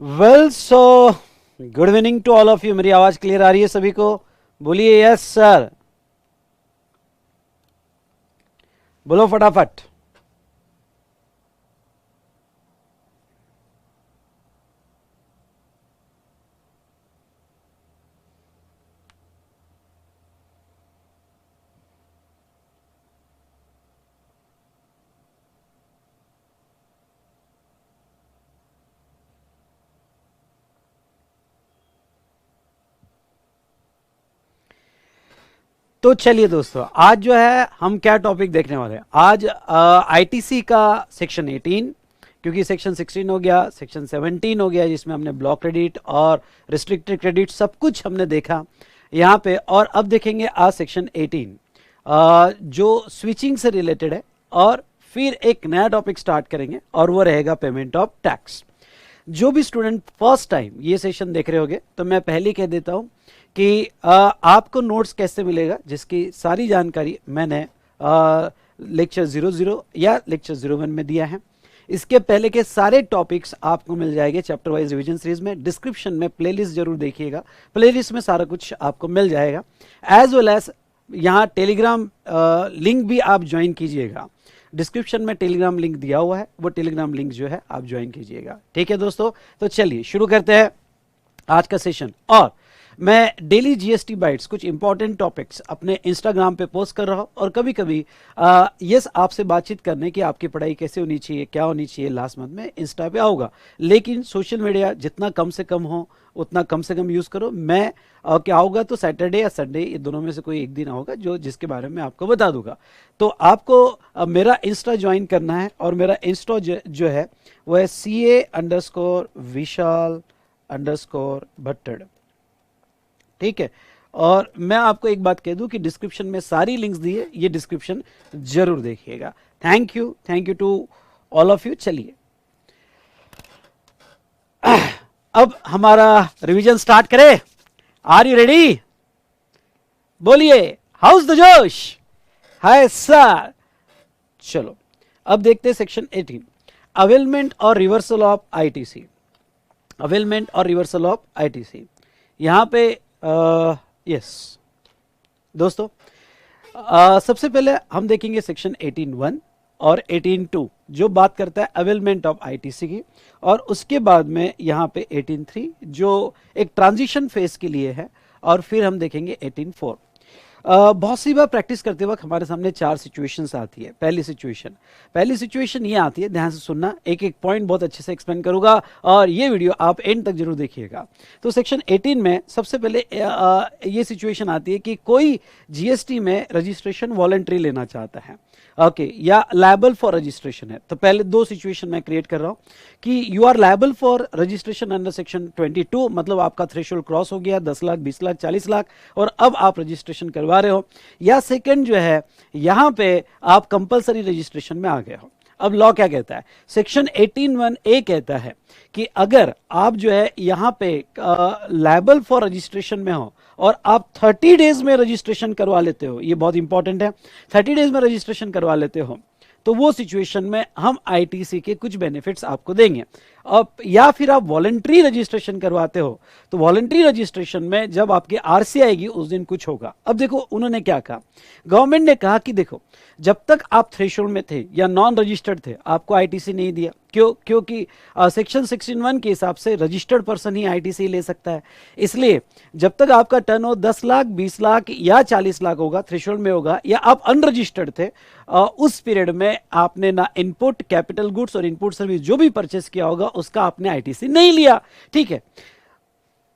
Well so good evening to all of you. मेरी आवाज clear आ रही है सभी को? बोलिए यस सर, बोलो फटाफट। तो चलिए दोस्तों, आज जो है हम क्या टॉपिक देखने वाले हैं। आज आईटीसी का सेक्शन 18, क्योंकि सेक्शन 16 हो गया, सेक्शन 17 हो गया जिसमें हमने ब्लॉक क्रेडिट और रिस्ट्रिक्टेड क्रेडिट सब कुछ हमने देखा यहाँ पे। और अब देखेंगे आज सेक्शन 18 जो स्विचिंग से रिलेटेड है, और फिर एक नया टॉपिक स्टार्ट करेंगे और वो रहेगा पेमेंट ऑफ टैक्स। जो भी स्टूडेंट फर्स्ट टाइम ये सेशन देख रहे होंगे तो मैं पहले ही कह देता हूं कि आपको नोट्स कैसे मिलेगा, जिसकी सारी जानकारी मैंने लेक्चर 00 या लेक्चर 01 में दिया है। इसके पहले के सारे टॉपिक्स आपको मिल जाएंगे चैप्टर वाइज रिवीजन सीरीज में। डिस्क्रिप्शन में प्लेलिस्ट जरूर देखिएगा, प्लेलिस्ट में सारा कुछ आपको मिल जाएगा। एज वेल एज यहाँ टेलीग्राम लिंक भी आप ज्वाइन कीजिएगा। डिस्क्रिप्शन में टेलीग्राम लिंक दिया हुआ है, वो टेलीग्राम लिंक जो है आप ज्वाइन कीजिएगा। ठीक है दोस्तों, तो चलिए शुरू करते हैं आज का सेशन। और मैं डेली जीएसटी बाइट्स कुछ इंपॉर्टेंट टॉपिक्स अपने इंस्टाग्राम पे पोस्ट कर रहा हूं, और कभी कभी यस आपसे बातचीत करने की आपकी पढ़ाई कैसे होनी चाहिए, क्या होनी चाहिए, लास्ट मंथ में इंस्टा पे आऊंगा। लेकिन सोशल मीडिया जितना कम से कम हो उतना कम से कम यूज करो। मैं क्या होगा तो सैटरडे या संडे ये दोनों में से कोई एक दिन होगा जो जिसके बारे में आपको बता दूंगा। तो आपको मेरा इंस्टा ज्वाइन करना है, और मेरा इंस्टा जो है वो है CA_Vishal_भट्टड़। ठीक है, और मैं आपको एक बात कह दूं कि डिस्क्रिप्शन में सारी लिंक्स दी है, ये डिस्क्रिप्शन जरूर देखिएगा। Thank you to all of you. चलिए अब हमारा रिवीजन स्टार्ट करें। Are you ready? बोलिए how's the josh. Hi sir. चलो अब देखते हैं सेक्शन 18, अवेलमेंट और रिवर्सल ऑफ आईटीसी। अवेलमेंट और रिवर्सल ऑफ आईटीसी यहां पे यस दोस्तों, सबसे पहले हम देखेंगे सेक्शन 18(1) और 18(2) जो बात करता है अवेलमेंट ऑफ आईटीसी की, और उसके बाद में यहाँ पे 18(3) जो एक ट्रांजिशन फेज के लिए है, और फिर हम देखेंगे 18(4). बहुत सी बार प्रैक्टिस करते वक्त हमारे सामने चार सिचुएशंस आती है। पहली सिचुएशन ये आती है, ध्यान से सुनना, एक एक पॉइंट बहुत अच्छे से एक्सप्लेन करूंगा और ये वीडियो आप एंड तक जरूर देखिएगा। तो सेक्शन 18 में सबसे पहले ये सिचुएशन आती है कि कोई जीएसटी में रजिस्ट्रेशन वॉलंटरी लेना चाहता है, ओके, या लायबल फॉर रजिस्ट्रेशन है। तो पहले दो सिचुएशन मैं क्रिएट कर रहा हूं कि you are liable for registration under section 22, मतलब आपका थ्रेशोल्ड क्रॉस हो गया 10 लाख, 20 लाख, 40 लाख, और अब आप रजिस्ट्रेशन करवा रहे हो। या सेकंड जो है, यहां पे आप कंपलसरी रजिस्ट्रेशन में आ गए हो। अब लॉ क्या कहता है? सेक्शन 18(1)(a) कहता है कि अगर आप जो है यहां पे लायबल फॉर रजिस्ट्रेशन में हो और आप 30 डेज में रजिस्ट्रेशन करवा लेते हो, ये बहुत इंपॉर्टेंट है, 30 डेज में रजिस्ट्रेशन करवा लेते हो, तो वो सिचुएशन में हम आईटीसी के कुछ बेनिफिट्स आपको देंगे। अब या फिर आप वॉलंटरी रजिस्ट्रेशन करवाते हो, तो वॉलंटरी रजिस्ट्रेशन में जब आपकी आरसी आएगी उस दिन कुछ होगा। अब देखो उन्होंने क्या कहा, गवर्नमेंट ने कहा कि देखो जब तक आप थ्रेशोल्ड में थे या नॉन रजिस्टर्ड थे आपको आईटीसी नहीं दिया। क्योंकि सेक्शन 16(1) के हिसाब से रजिस्टर्ड पर्सन ही आईटीसी ले सकता है। इसलिए जब तक आपका टर्नओवर 10 लाख, 20 लाख या 40 लाख होगा, थ्रेशोल्ड में होगा, या आप अनरजिस्टर्ड थे, उस पीरियड में आपने ना इनपुट कैपिटल गुड्स और इनपुट सर्विस जो भी परचेस किया होगा उसका आपने आईटीसी नहीं लिया। ठीक है,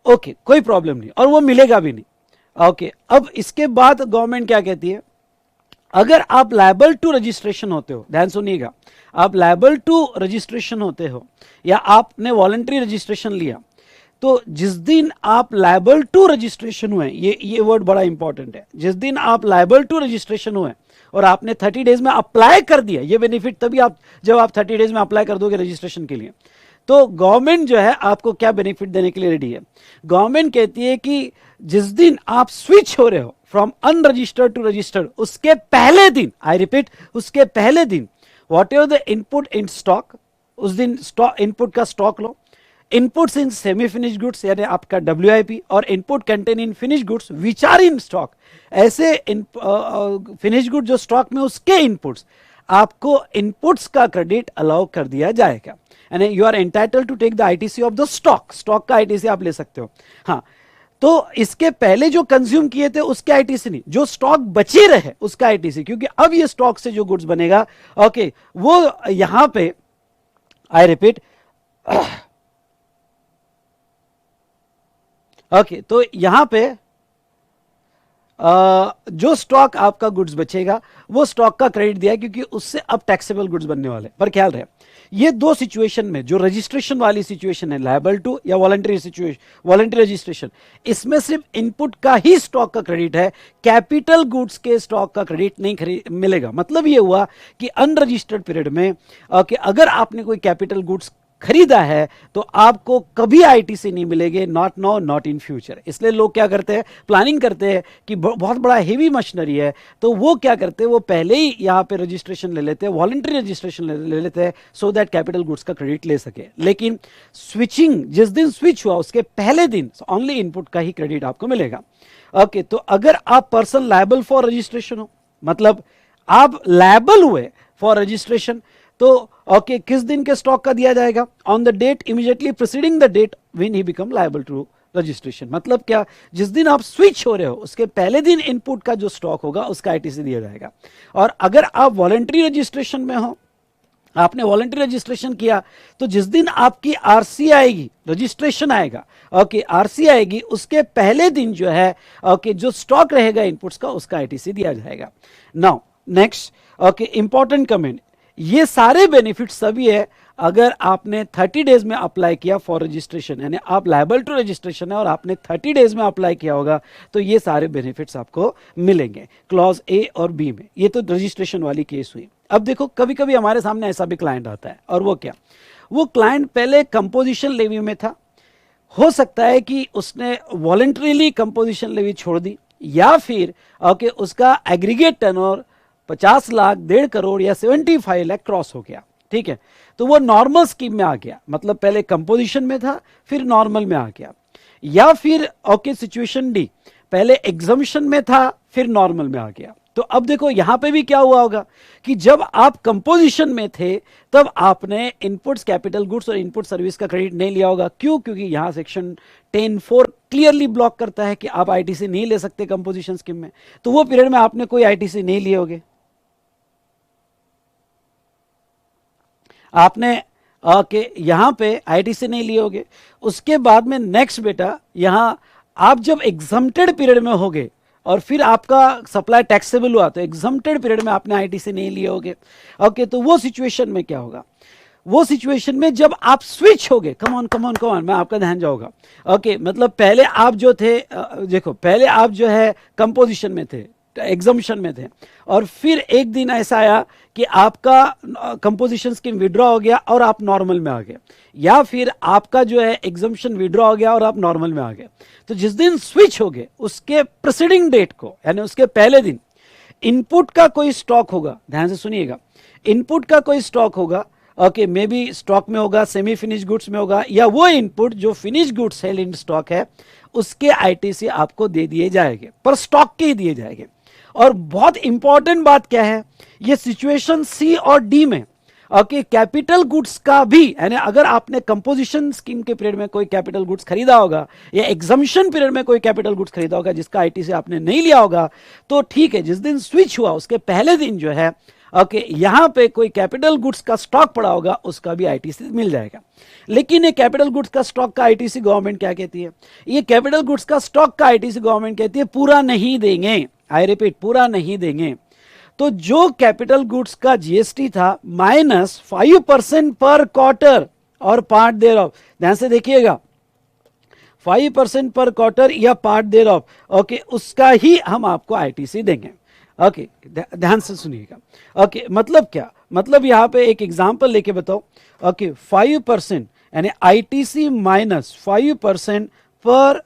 ओके, कोई प्रॉब्लम नहीं, और वो मिलेगा भी नहीं। ओके, अब इसके बाद गवर्नमेंट क्या कहती है, अगर आप लायबल टू रजिस्ट्रेशन होते हो, ध्यान सुनिएगा, आप लायबल टू रजिस्ट्रेशन होते हो या आपने वॉलंटरी रजिस्ट्रेशन लिया, तो जिस दिन आप लायबल टू रजिस्ट्रेशन हुए, ये वर्ड बड़ा इंपॉर्टेंट है, जिस दिन आप लायबल टू रजिस्ट्रेशन हुए और आपने 30 डेज में अप्लाई कर दिया, ये बेनिफिट तभी आप जब आप 30 डेज में अप्लाई कर दोगे रजिस्ट्रेशन के लिए, तो गवर्नमेंट जो है आपको क्या बेनिफिट देने के लिए रेडी है। गवर्नमेंट कहती है कि जिस दिन आप स्विच हो रहे हो फ्रॉम अनरजिस्टर्ड टू रजिस्टर्ड, उसके पहले दिन, आई रिपीट, उसके पहले दिन, whatever the input in stock, उस दिन स्टॉक इनपुट का स्टॉक लो, inputs in semi finish goods यानी आपका WIP और input contain in finish goods which are in stock, ऐसे फिनिश गुड जो स्टॉक में उसके इनपुट्स, आपको इनपुट्स का क्रेडिट अलाउ कर दिया जाएगा। यानी you are entitle to take the ITC of the stock, stock का ITC आप ले सकते हो। हाँ, तो इसके पहले जो कंज्यूम किए थे उसके ITC नहीं, जो स्टॉक बचे रहे उसका ITC, क्योंकि अब ये स्टॉक से जो गुड्स बनेगा ओके वो यहां पे आई रिपीट ओके तो यहां पे जो स्टॉक आपका गुड्स बचेगा वो स्टॉक का क्रेडिट दिया है, क्योंकि उससे अब टैक्सेबल गुड्स बनने वाले। पर ख्याल रहे ये दो सिचुएशन में, जो रजिस्ट्रेशन वाली सिचुएशन है लायबल टू या वॉलंटरी सिचुएशन, वॉलंटरी रजिस्ट्रेशन, इसमें सिर्फ इनपुट का ही स्टॉक का क्रेडिट है, कैपिटल गुड्स के स्टॉक का क्रेडिट नहीं मिलेगा। मतलब ये हुआ कि अनरजिस्टर्ड पीरियड में अगर आपने कोई कैपिटल गुड्स खरीदा है तो आपको कभी ITC नहीं मिलेगी, not now not in future. इसलिए लोग क्या करते हैं, प्लानिंग करते हैं कि बहुत बड़ा हेवी मशीनरी है तो वो क्या करते हैं, वो पहले ही यहाँ पे रजिस्ट्रेशन ले लेते हैं, वॉलंटरी रजिस्ट्रेशन ले लेते हैं, सो दैट कैपिटल गुड्स का क्रेडिट ले सके। लेकिन स्विचिंग जिस दिन स्विच हुआ उसके पहले दिन ओनली इनपुट का ही क्रेडिट आपको मिलेगा। ओके, तो अगर आप पर्सन लायबल फॉर रजिस्ट्रेशन हो, मतलब आप लायबल हुए फॉर रजिस्ट्रेशन, तो ओके किस दिन के स्टॉक का दिया जाएगा, on the date immediately preceding the date when he become liable to registration. मतलब क्या, जिस दिन आप स्विच हो रहे हो उसके पहले दिन इनपुट का जो स्टॉक होगा उसका ITC दिया जाएगा। और अगर आप वॉलंटरी रजिस्ट्रेशन में हो, आपने वॉलंटरी रजिस्ट्रेशन किया, तो जिस दिन आपकी RC आएगी, रजिस्ट्रेशन आएगा, ओके RC आएगी, उसके पहले दिन जो है ओके जो स्टॉक रहेगा इनपुट्स का उसका ITC दिया जाएगा। Now next okay important comment, ये सारे बेनिफिट सभी है अगर आपने 30 डेज में अप्लाई किया फॉर रजिस्ट्रेशन, यानी आप लायबल टू रजिस्ट्रेशन है और आपने 30 डेज में अप्लाई किया होगा तो ये सारे बेनिफिट्स आपको मिलेंगे क्लॉज A और B में। ये तो रजिस्ट्रेशन वाली केस हुई। अब देखो कभी कभी हमारे सामने ऐसा भी क्लाइंट आता है, और वो क्या, वो क्लाइंट पहले कंपोजिशन लेवी में था, हो सकता है कि उसने वॉलंटरीली कंपोजिशन लेवी छोड़ दी, या फिर ओके उसका एग्रीगेट टर्नओवर 50 लाख, 1.5 करोड़ या 75 लाख क्रॉस हो गया। ठीक है, तो वो नॉर्मल स्कीम में आ गया, मतलब पहले कंपोजिशन में था फिर नॉर्मल में आ गया। या फिर ओके सिचुएशन D, पहले एग्जम्पशन में था फिर नॉर्मल में आ गया। तो अब देखो यहां पे भी क्या हुआ होगा कि जब आप कंपोजिशन में थे तब आपने इनपुट्स कैपिटल गुड्स और इनपुट सर्विस का क्रेडिट नहीं लिया होगा। क्यों? क्योंकि यहां सेक्शन 10(4) क्लियरली ब्लॉक करता है कि आप ITC नहीं ले सकते कंपोजिशन स्कीम में। तो वो पीरियड में आपने कोई ITC नहीं लिए होगे, आपने यहां पे ITC नहीं लिए होगे। उसके बाद में नेक्स्ट बेटा, यहां आप जब एग्जम्प्टेड पीरियड में होगे और फिर आपका सप्लाई टैक्सेबल हुआ तो एग्जम्प्टेड पीरियड में आपने ITC नहीं लिए होगे। ओके, तो वो सिचुएशन में क्या होगा, वो सिचुएशन में जब आप स्विच होगे, कम ऑन मैं आपका ध्यान जाऊंगा। ओके, मतलब पहले आप जो थे देखो पहले आप जो है कंपोजिशन में थे, एग्जम्पशन में थे, और फिर एक दिन ऐसा आया कि आपका कंपोजिशन स्कीम विड्रॉ हो गया और आप नॉर्मल में आ गए, या फिर आपका जो है एग्जम्पशन विड्रॉ हो गया और आप नॉर्मल में आ गए। तो जिस दिन स्विच हो गए उसके प्रीसीडिंग डेट को, यानी उसके पहले दिन इनपुट का कोई स्टॉक होगा, ध्यान से सुनिएगा, इनपुट का कोई स्टॉक होगा, ओके मे बी स्टॉक में होगा, सेमी फिनिश गुड्स में होगा, या वो इनपुट जो finish goods sale in stock है उसके ITC आपको दे दिए जाएंगे, पर स्टॉक के ही दिए जाएंगे। और बहुत इंपॉर्टेंट बात क्या है, ये सिचुएशन C और D में ओके कैपिटल गुड्स का भी, यानी अगर आपने कंपोजिशन स्कीम के पीरियड में कोई कैपिटल गुड्स खरीदा होगा या एग्जम्पशन पीरियड में कोई कैपिटल गुड्स खरीदा होगा जिसका ITC आपने नहीं लिया होगा, तो ठीक है, जिस दिन स्विच हुआ उसके पहले दिन जो है ओके यहां पे कोई कैपिटल गुड्स का स्टॉक पड़ा होगा उसका भी ITC मिल जाएगा। लेकिन ये कैपिटल गुड्स का स्टॉक का ITC गवर्नमेंट क्या कहती है, ये कैपिटल गुड्स का स्टॉक का ITC गवर्नमेंट कहती है पूरा नहीं देंगे, आई रिपीट पूरा नहीं देंगे। तो जो कैपिटल गुड्स का GST था -5% पर क्वार्टर और पार्ट देयर ऑफ, ध्यान से देखिएगा 5% पर क्वार्टर या पार्ट देयर ऑफ, ओके उसका ही हम आपको ITC देंगे। ओके ध्यान से सुनिएगा। ओके मतलब क्या, मतलब यहां पे एक एग्जांपल लेके बताओ। ओके 5% यानी ITC -5% पर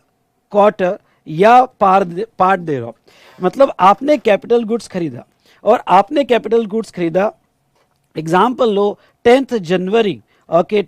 क्वार्टर या पार्ट देयर ऑफ, मतलब आपने कैपिटल गुड्स खरीदा और आपने कैपिटल गुड्स खरीदा, एग्जांपल लो 10th जनवरी ओके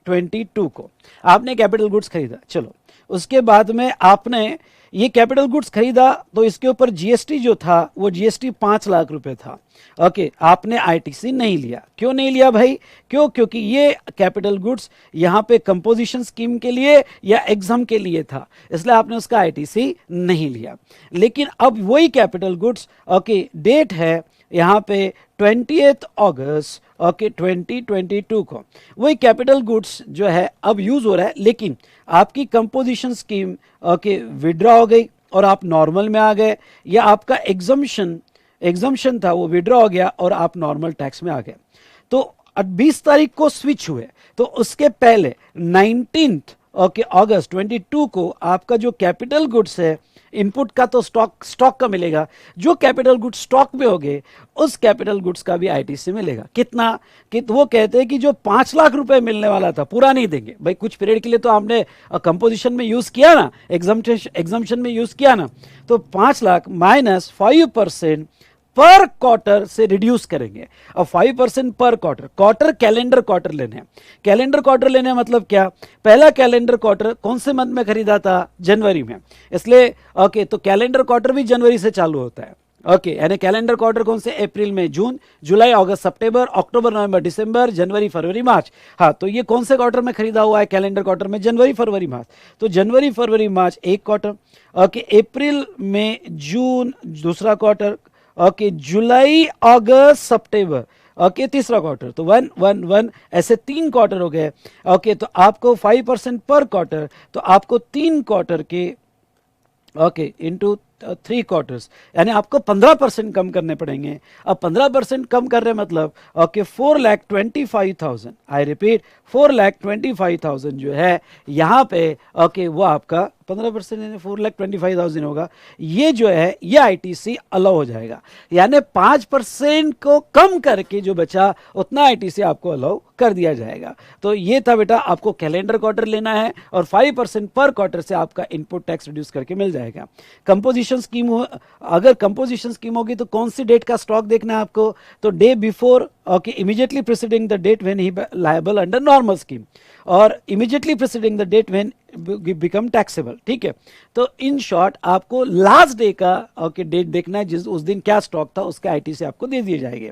22 को आपने कैपिटल गुड्स खरीदा। चलो उसके बाद में आपने ये कैपिटल गुड्स खरीदा तो इसके ऊपर जीएसटी जो था वो जीएसटी 5 लाख रुपए था। ओके, आपने आईटीसी नहीं लिया। क्यों नहीं लिया भाई? क्योंकि ये कैपिटल गुड्स यहाँ पे कंपोजिशन स्कीम के लिए या एग्जाम के लिए था, इसलिए आपने उसका आईटीसी नहीं लिया। लेकिन अब वही कैपिटल गुड्स डेट है यहाँ पे 20 अगस्त 2022 को वही कैपिटल गुड्स जो है अब यूज हो रहा है, लेकिन आपकी कंपोजिशन स्कीम विड्रॉ हो गई और आप नॉर्मल में आ गए, या आपका एग्जम्पशन था वो विड्रॉ हो गया और आप नॉर्मल टैक्स में आ गए। तो 20 तारीख को स्विच हुए, तो उसके पहले 19 अगस्त 22 को आपका जो कैपिटल गुड्स है इनपुट का तो स्टॉक का मिलेगा, जो कैपिटल गुड्स स्टॉक में हो गए उस कैपिटल गुड्स का भी आईटीसी मिलेगा। कितना? कि वो कहते हैं कि जो 5 लाख रुपए मिलने वाला था पूरा नहीं देंगे भाई, कुछ पीरियड के लिए तो आपने कंपोजिशन में यूज किया ना, एग्जाम्पशन में यूज किया ना, तो 5 लाख माइनस 5% पर क्वार्टर से रिड्यूस करेंगे। अब 5% पर क्वार्टर कैलेंडर क्वार्टर लेने हैं। कैलेंडर क्वार्टर लेने मतलब क्या? पहला कैलेंडर क्वार्टर कौन से मंथ में खरीदा था? जनवरी में, इसलिए तो कैलेंडर क्वार्टर भी जनवरी से चालू होता है। यानी कैलेंडर क्वार्टर कौन से? अप्रैल में जून, जुलाई अगस्त सितंबर, अक्टूबर नवंबर दिसंबर, जनवरी फरवरी मार्च। हाँ, तो ये कौन से क्वार्टर में खरीदा हुआ है? कैलेंडर क्वार्टर में जनवरी फरवरी मार्च। तो जनवरी फरवरी मार्च एक क्वार्टर, अप्रैल में जून दूसरा क्वार्टर, जुलाई अगस्त सितंबर तीसरा क्वार्टर, तो 1 1 1 ऐसे 3 क्वार्टर हो गए। तो आपको 5% पर क्वार्टर, तो आपको 3 क्वार्टर के इंटू 3 क्वार्टर्स, यानी आपको 15% कम करने पड़ेंगे। अब 15% कम कर रहे मतलब 4,25,000, आई रिपीट 4,25,000 जो है यहाँ पे वो आपका 15% यानी 4,25,000 होगा। ये जो है ये आईटीसी अलाउ हो जाएगा, यानी 5% को कम करके जो बचा उतना आईटीसी आपको अलाउ कर दिया जाएगा। तो ये था बेटा, आपको कैलेंडर क्वार्टर लेना है और 5% पर क्वार्टर से आपका इनपुट टैक्स रिड्यूस करके मिल जाएगा। कंपोजिशन स्कीम हो, अगर कंपोजिशन स्कीम होगी तो कौन सी डेट का स्टॉक देखना है आपको? तो day before immediately preceding the date when he liable under normal scheme, और immediately preceding the date when become taxable. ठीक है, तो इन शॉर्ट आपको लास्ट डे का डेट देखना है, जिस उस दिन क्या स्टॉक था उसके आईटीसी आपको दे दिए जाएंगे।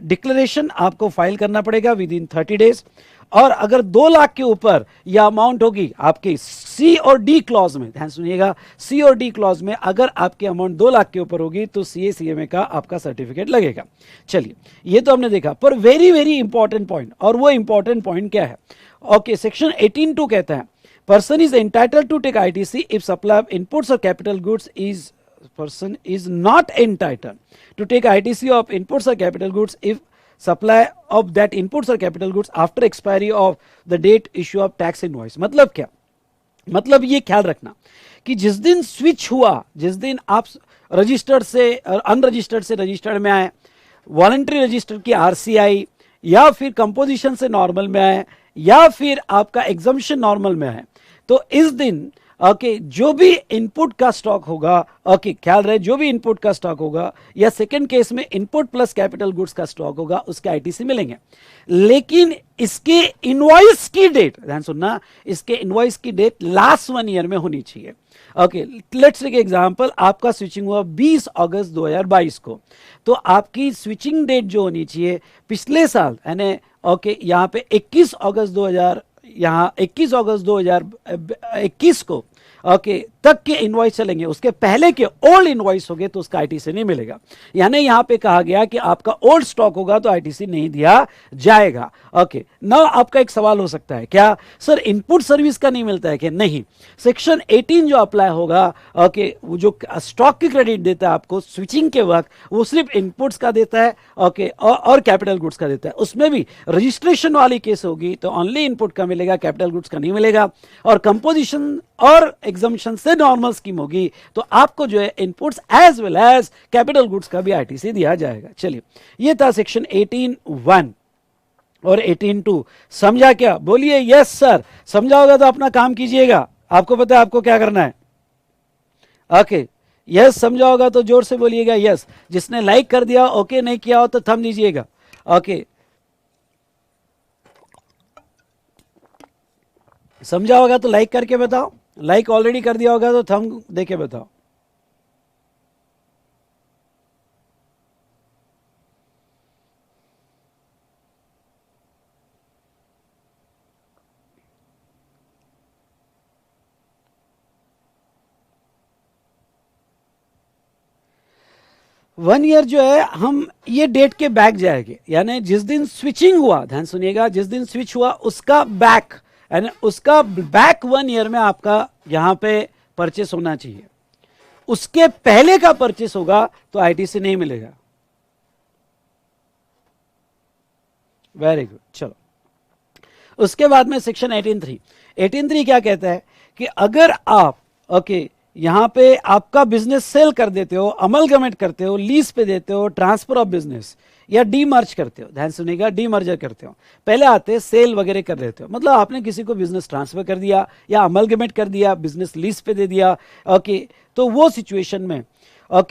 डिक्लेरेशन आपको फाइल करना पड़ेगा विद इन 30 डेज, और अगर 2 लाख के ऊपर यह अमाउंट होगी आपकी सी और डी क्लॉज में, ध्यान सुनिएगा, सी और डी क्लॉज में अगर आपकी अमाउंट 2 लाख के ऊपर होगी तो सीए का आपका सर्टिफिकेट लगेगा। चलिए, ये तो हमने देखा, पर वेरी वेरी इंपॉर्टेंट पॉइंट, और वो इंपॉर्टेंट पॉइंट क्या है? सेक्शन 18(2) कहता है person is entitled to take ITC if supply of inputs or capital goods person is not entitled to take ITC of inputs or capital goods if supply of that inputs or capital goods after expiry of the date issue of tax invoice। मतलब क्या? मतलब ये ख्याल रखना कि जिस दिन switch हुआ, जिस दिन आप रजिस्टर्ड से अनरजिस्टर्ड से रजिस्टर्ड में आए, वॉलंटरी रजिस्टर की आरसीआई, या फिर कंपोजिशन से नॉर्मल में आए, या फिर आपका एग्जम्पशन नॉर्मल में है, तो इस दिन जो भी इनपुट का स्टॉक होगा, ख्याल रहे, जो भी इनपुट का स्टॉक होगा, या सेकंड केस में इनपुट प्लस कैपिटल गुड्स का स्टॉक होगा, उसके आईटीसी मिलेंगे। लेकिन इसके इनवॉइस की डेट, ध्यान सुनना, इसके इनवॉइस की डेट लास्ट 1 ईयर में होनी चाहिए। लेट्स टेक एग्जांपल, आपका स्विचिंग हुआ 20 अगस्त 2022 को, तो आपकी स्विचिंग डेट जो होनी चाहिए पिछले साल, यानी यहाँ पे 21 अगस्त 2021 को तक के इनवॉइस चलेंगे, उसके पहले के ओल्ड इनवॉइस हो गए तो उसका आईटीसी नहीं मिलेगा। यानी यहां पे कहा गया कि आपका ओल्ड स्टॉक होगा तो आईटीसी नहीं दिया जाएगा। नाउ आपका एक सवाल हो सकता है, क्या सर इनपुट सर्विस का नहीं मिलता है? कि नहीं, सेक्शन 18 जो अप्लाई होगा, वो जो स्टॉक की क्रेडिट देता है आपको स्विचिंग के वक्त, वो सिर्फ इनपुट्स का देता है और कैपिटल गुड्स का देता है। उसमें भी रजिस्ट्रेशन वाली केस होगी तो ओनली इनपुट का मिलेगा, कैपिटल गुड्स का नहीं मिलेगा। और कंपोजिशन और एग्जम्पशन से नॉर्मल स्कीम होगी तो आपको जो है inputs as well as capital goods का भी आईटीसी दिया जाएगा। चलिए, ये था सेक्शन 18(1) और 18(2). समझा क्या? बोलिए यस सर। समझा होगा तो अपना काम कीजिएगा, आपको पता है आपको क्या करना है। यस समझा होगा तो जोर से बोलिएगा यस। जिसने लाइक कर दिया, ओके नहीं किया हो तो थंब दीजिएगा। समझा होगा तो लाइक करके बताओ, लाइक ऑलरेडी कर दिया होगा तो थंब देके बताओ। वन ईयर जो है हम ये डेट के बैक जाएंगे, यानी जिस दिन स्विचिंग हुआ, ध्यान सुनिएगा, जिस दिन स्विच हुआ उसका बैक, यानी उसका बैक 1 ईयर में आपका यहां पे परचेस होना चाहिए। उसके पहले का परचेस होगा तो आईटीसी नहीं मिलेगा। वेरी गुड, चलो उसके बाद में सेक्शन 18(3) क्या कहता है कि अगर आप यहां पे आपका बिजनेस सेल कर देते हो, अमलगमेंट करते हो, लीज पे देते हो, ट्रांसफर ऑफ बिजनेस या डीमर्ज करते हो, ध्यान सुनिएगा, डीमर्जर करते हो, पहले आते सेल वगैरह कर देते हो, मतलब आपने किसी को बिजनेस ट्रांसफर कर दिया या अमलगमेंट कर दिया, बिजनेस लीज पे दे दिया, तो वो सिचुएशन में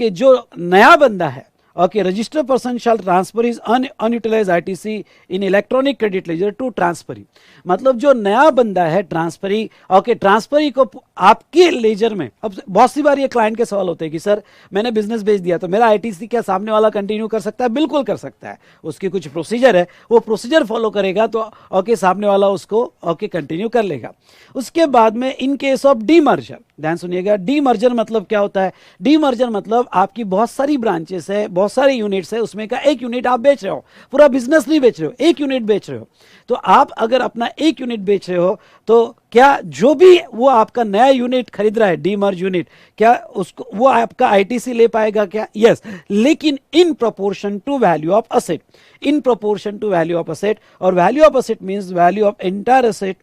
जो नया बंदा है, registered person shall transfer is unutilised ITC in electronic credit ledger to transferee, मतलब जो नया बंदा है ट्रांसफरी, ट्रांसफरी को आपके लेजर में। अब बहुत सी बार ये क्लाइंट के सवाल होते हैं कि सर मैंने बिजनेस बेच दिया तो मेरा आईटीसी क्या सामने वाला कंटिन्यू कर सकता है? बिल्कुल कर सकता है, उसकी कुछ प्रोसीजर है, वो प्रोसीजर फॉलो करेगा तो सामने वाला उसको कंटिन्यू कर लेगा। उसके बाद में इन केस ऑफ डीमर्जर, ध्यान सुनिएगा, डीमर्जर मतलब क्या होता है? डीमर्जर मतलब आपकी बहुत सारी ब्रांचेस है, बहुत सारे यूनिट्स है, उसमें का एक यूनिट आप बेच रहे हो, पूरा बिजनेस नहीं बेच रहे हो, एक यूनिट बेच रहे हो। तो आप अगर अपना एक यूनिट बेच रहे हो तो क्या जो भी वो आपका नया यूनिट खरीद रहा है, डीमर्ज यूनिट, क्या उसको वो आपका आईटीसी ले पाएगा क्या? यस, लेकिन in proportion to value of asset, in proportion to value of asset, और value of asset means value of entire asset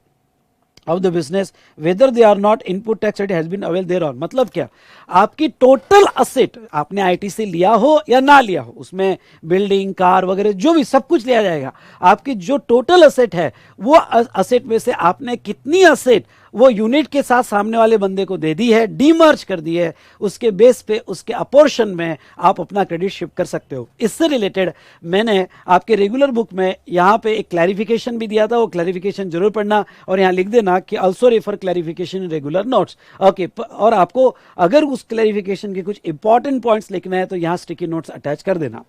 of the business whether they are not input tax credit has been availed thereon। मतलब क्या, आपकी total asset आपने ITC लिया हो या ना लिया हो, उसमें बिल्डिंग, कार वगैरह जो भी सब कुछ लिया जाएगा, आपकी जो टोटल असेट है वो असेट में से आपने कितनी असेट वो यूनिट के साथ सामने वाले बंदे को दे दी है, डीमर्ज कर दी है, उसके बेस पे उसके अपोर्शन में आप अपना क्रेडिट शिफ्ट कर सकते हो। इससे रिलेटेड मैंने आपके रेगुलर बुक में यहाँ पे एक क्लैरिफिकेशन भी दिया था, वो क्लैरिफिकेशन जरूर पढ़ना और यहाँ लिख देना कि also refer clarification in regular notes. और आपको अगर उस क्लैरिफिकेशन के कुछ इंपॉर्टेंट पॉइंट्स लिखना है तो यहाँ स्टिकी नोट्स अटैच कर देना।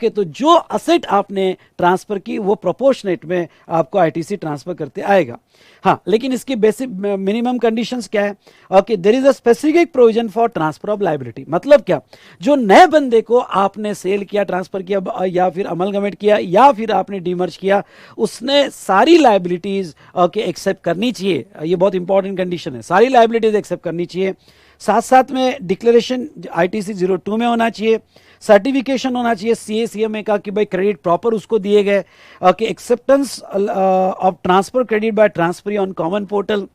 तो जो असेट आपने ट्रांसफर की वो प्रोपोर्शनेट में आपको आईटीसी ट्रांसफर करते आएगा। हाँ, लेकिन इसकी बेसिक मिनिमम कंडीशंस क्या है? There is a specific provision for transfer of liability. मतलब क्या, जो नए बंदे को आपने सेल किया, ट्रांसफर किया या फिर अमलगमेंट किया या फिर आपने डीमर्ज किया, उसने सारी लायबिलिटीज एक्सेप्ट करनी चाहिए। ये बहुत इंपॉर्टेंट कंडीशन है, सारी लायबिलिटीज एक्सेप्ट करनी चाहिए। साथ साथ में डिक्लेरेशन आईटीसी 02 में होना चाहिए, सर्टिफिकेशन होना चाहिए सीएसीएमए का कि भाई क्रेडिट प्रॉपर उसको दिए गए, acceptance of transfer credit by transferee on common portal,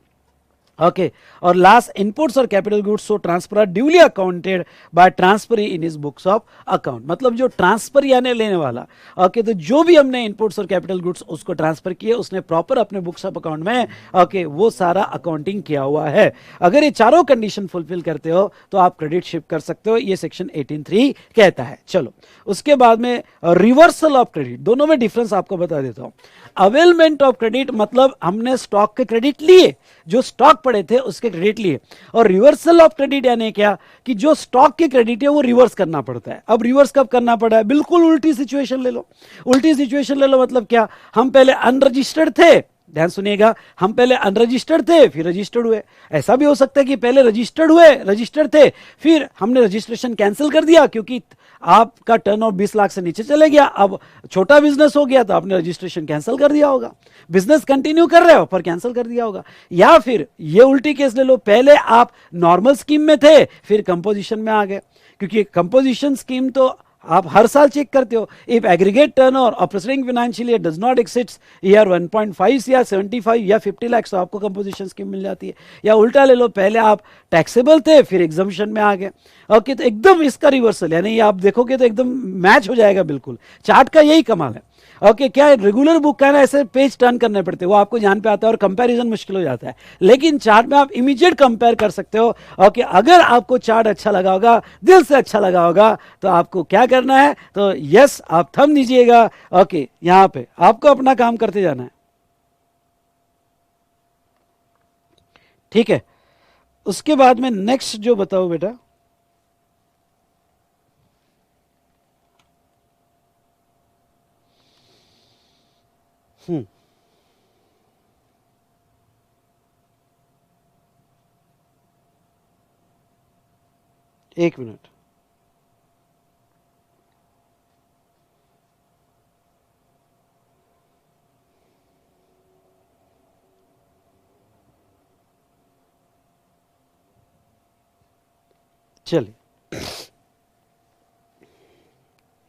और लास्ट इनपुट्स और capital goods so transfer are duly accounted by transferee in his books of account. मतलब जो ट्रांसफर यानी लेने वाला, तो जो भी हमने इनपुट्स और कैपिटल गुड्स उसको ट्रांसफर किए, उसने प्रॉपर अपने बुक्स ऑफ अकाउंट में वो सारा अकाउंटिंग किया हुआ है। अगर ये चारों कंडीशन फुलफिल करते हो तो आप क्रेडिट शिफ्ट कर सकते हो, ये सेक्शन 18(3) कहता है। चलो उसके बाद में रिवर्सल ऑफ क्रेडिट, दोनों में डिफरेंस आपको बता देता हूं। अवेलमेंट ऑफ क्रेडिट मतलब हमने स्टॉक के क्रेडिट लिए, जो स्टॉक पड़े थे उसके क्रेडिट लिए, और रिवर्सल ऑफ क्रेडिट यानी क्या कि जो स्टॉक के क्रेडिट है वो रिवर्स करना पड़ता है। अब रिवर्स कब करना पड़ा है? बिल्कुल उल्टी सिचुएशन ले लो, उल्टी सिचुएशन ले लो। मतलब क्या, हम पहले अनरजिस्टर्ड थे, ध्यान सुनिएगा, हम पहले अनरजिस्टर्ड थे फिर रजिस्टर्ड हुए। ऐसा भी हो सकता है कि पहले रजिस्टर्ड हुए, रजिस्टर्ड थे, फिर हमने रजिस्ट्रेशन कैंसिल कर दिया क्योंकि आपका टर्नओवर 20 लाख से नीचे चले गया, अब छोटा बिजनेस हो गया तो आपने रजिस्ट्रेशन कैंसिल कर दिया होगा, बिजनेस कंटिन्यू कर रहे हो पर कैंसिल कर दिया होगा। या फिर ये उल्टी केस ले लो, पहले आप नॉर्मल स्कीम में थे फिर कंपोजिशन में आ गए, क्योंकि कंपोजिशन स्कीम तो आप हर साल चेक करते हो। If aggregate turnover of presiding financial year does not exceeds year 1.5 या 75 या 50 लाख तो आपको कंपोजिशन स्कीम मिल जाती है। या उल्टा ले लो, पहले आप टैक्सेबल थे फिर एग्जम्पशन में आ गए। तो एकदम इसका रिवर्सल, यानी आप देखोगे तो एकदम मैच हो जाएगा। बिल्कुल चार्ट का यही कमाल है। क्या है, रेगुलर बुक का ना ऐसे पेज टर्न करने पड़ते हैं, वो आपको जान पे आता है और कंपैरिजन मुश्किल हो जाता है, लेकिन चार्ट में आप इमीडिएट कंपेयर कर सकते हो। अगर आपको चार्ट अच्छा लगा होगा, दिल से अच्छा लगा होगा, तो आपको क्या करना है, तो यस आप थंब दीजिएगा। यहां पे आपको अपना काम करते जाना है। ठीक है, उसके बाद में नेक्स्ट जो बताओ बेटा, एक मिनट, चलिए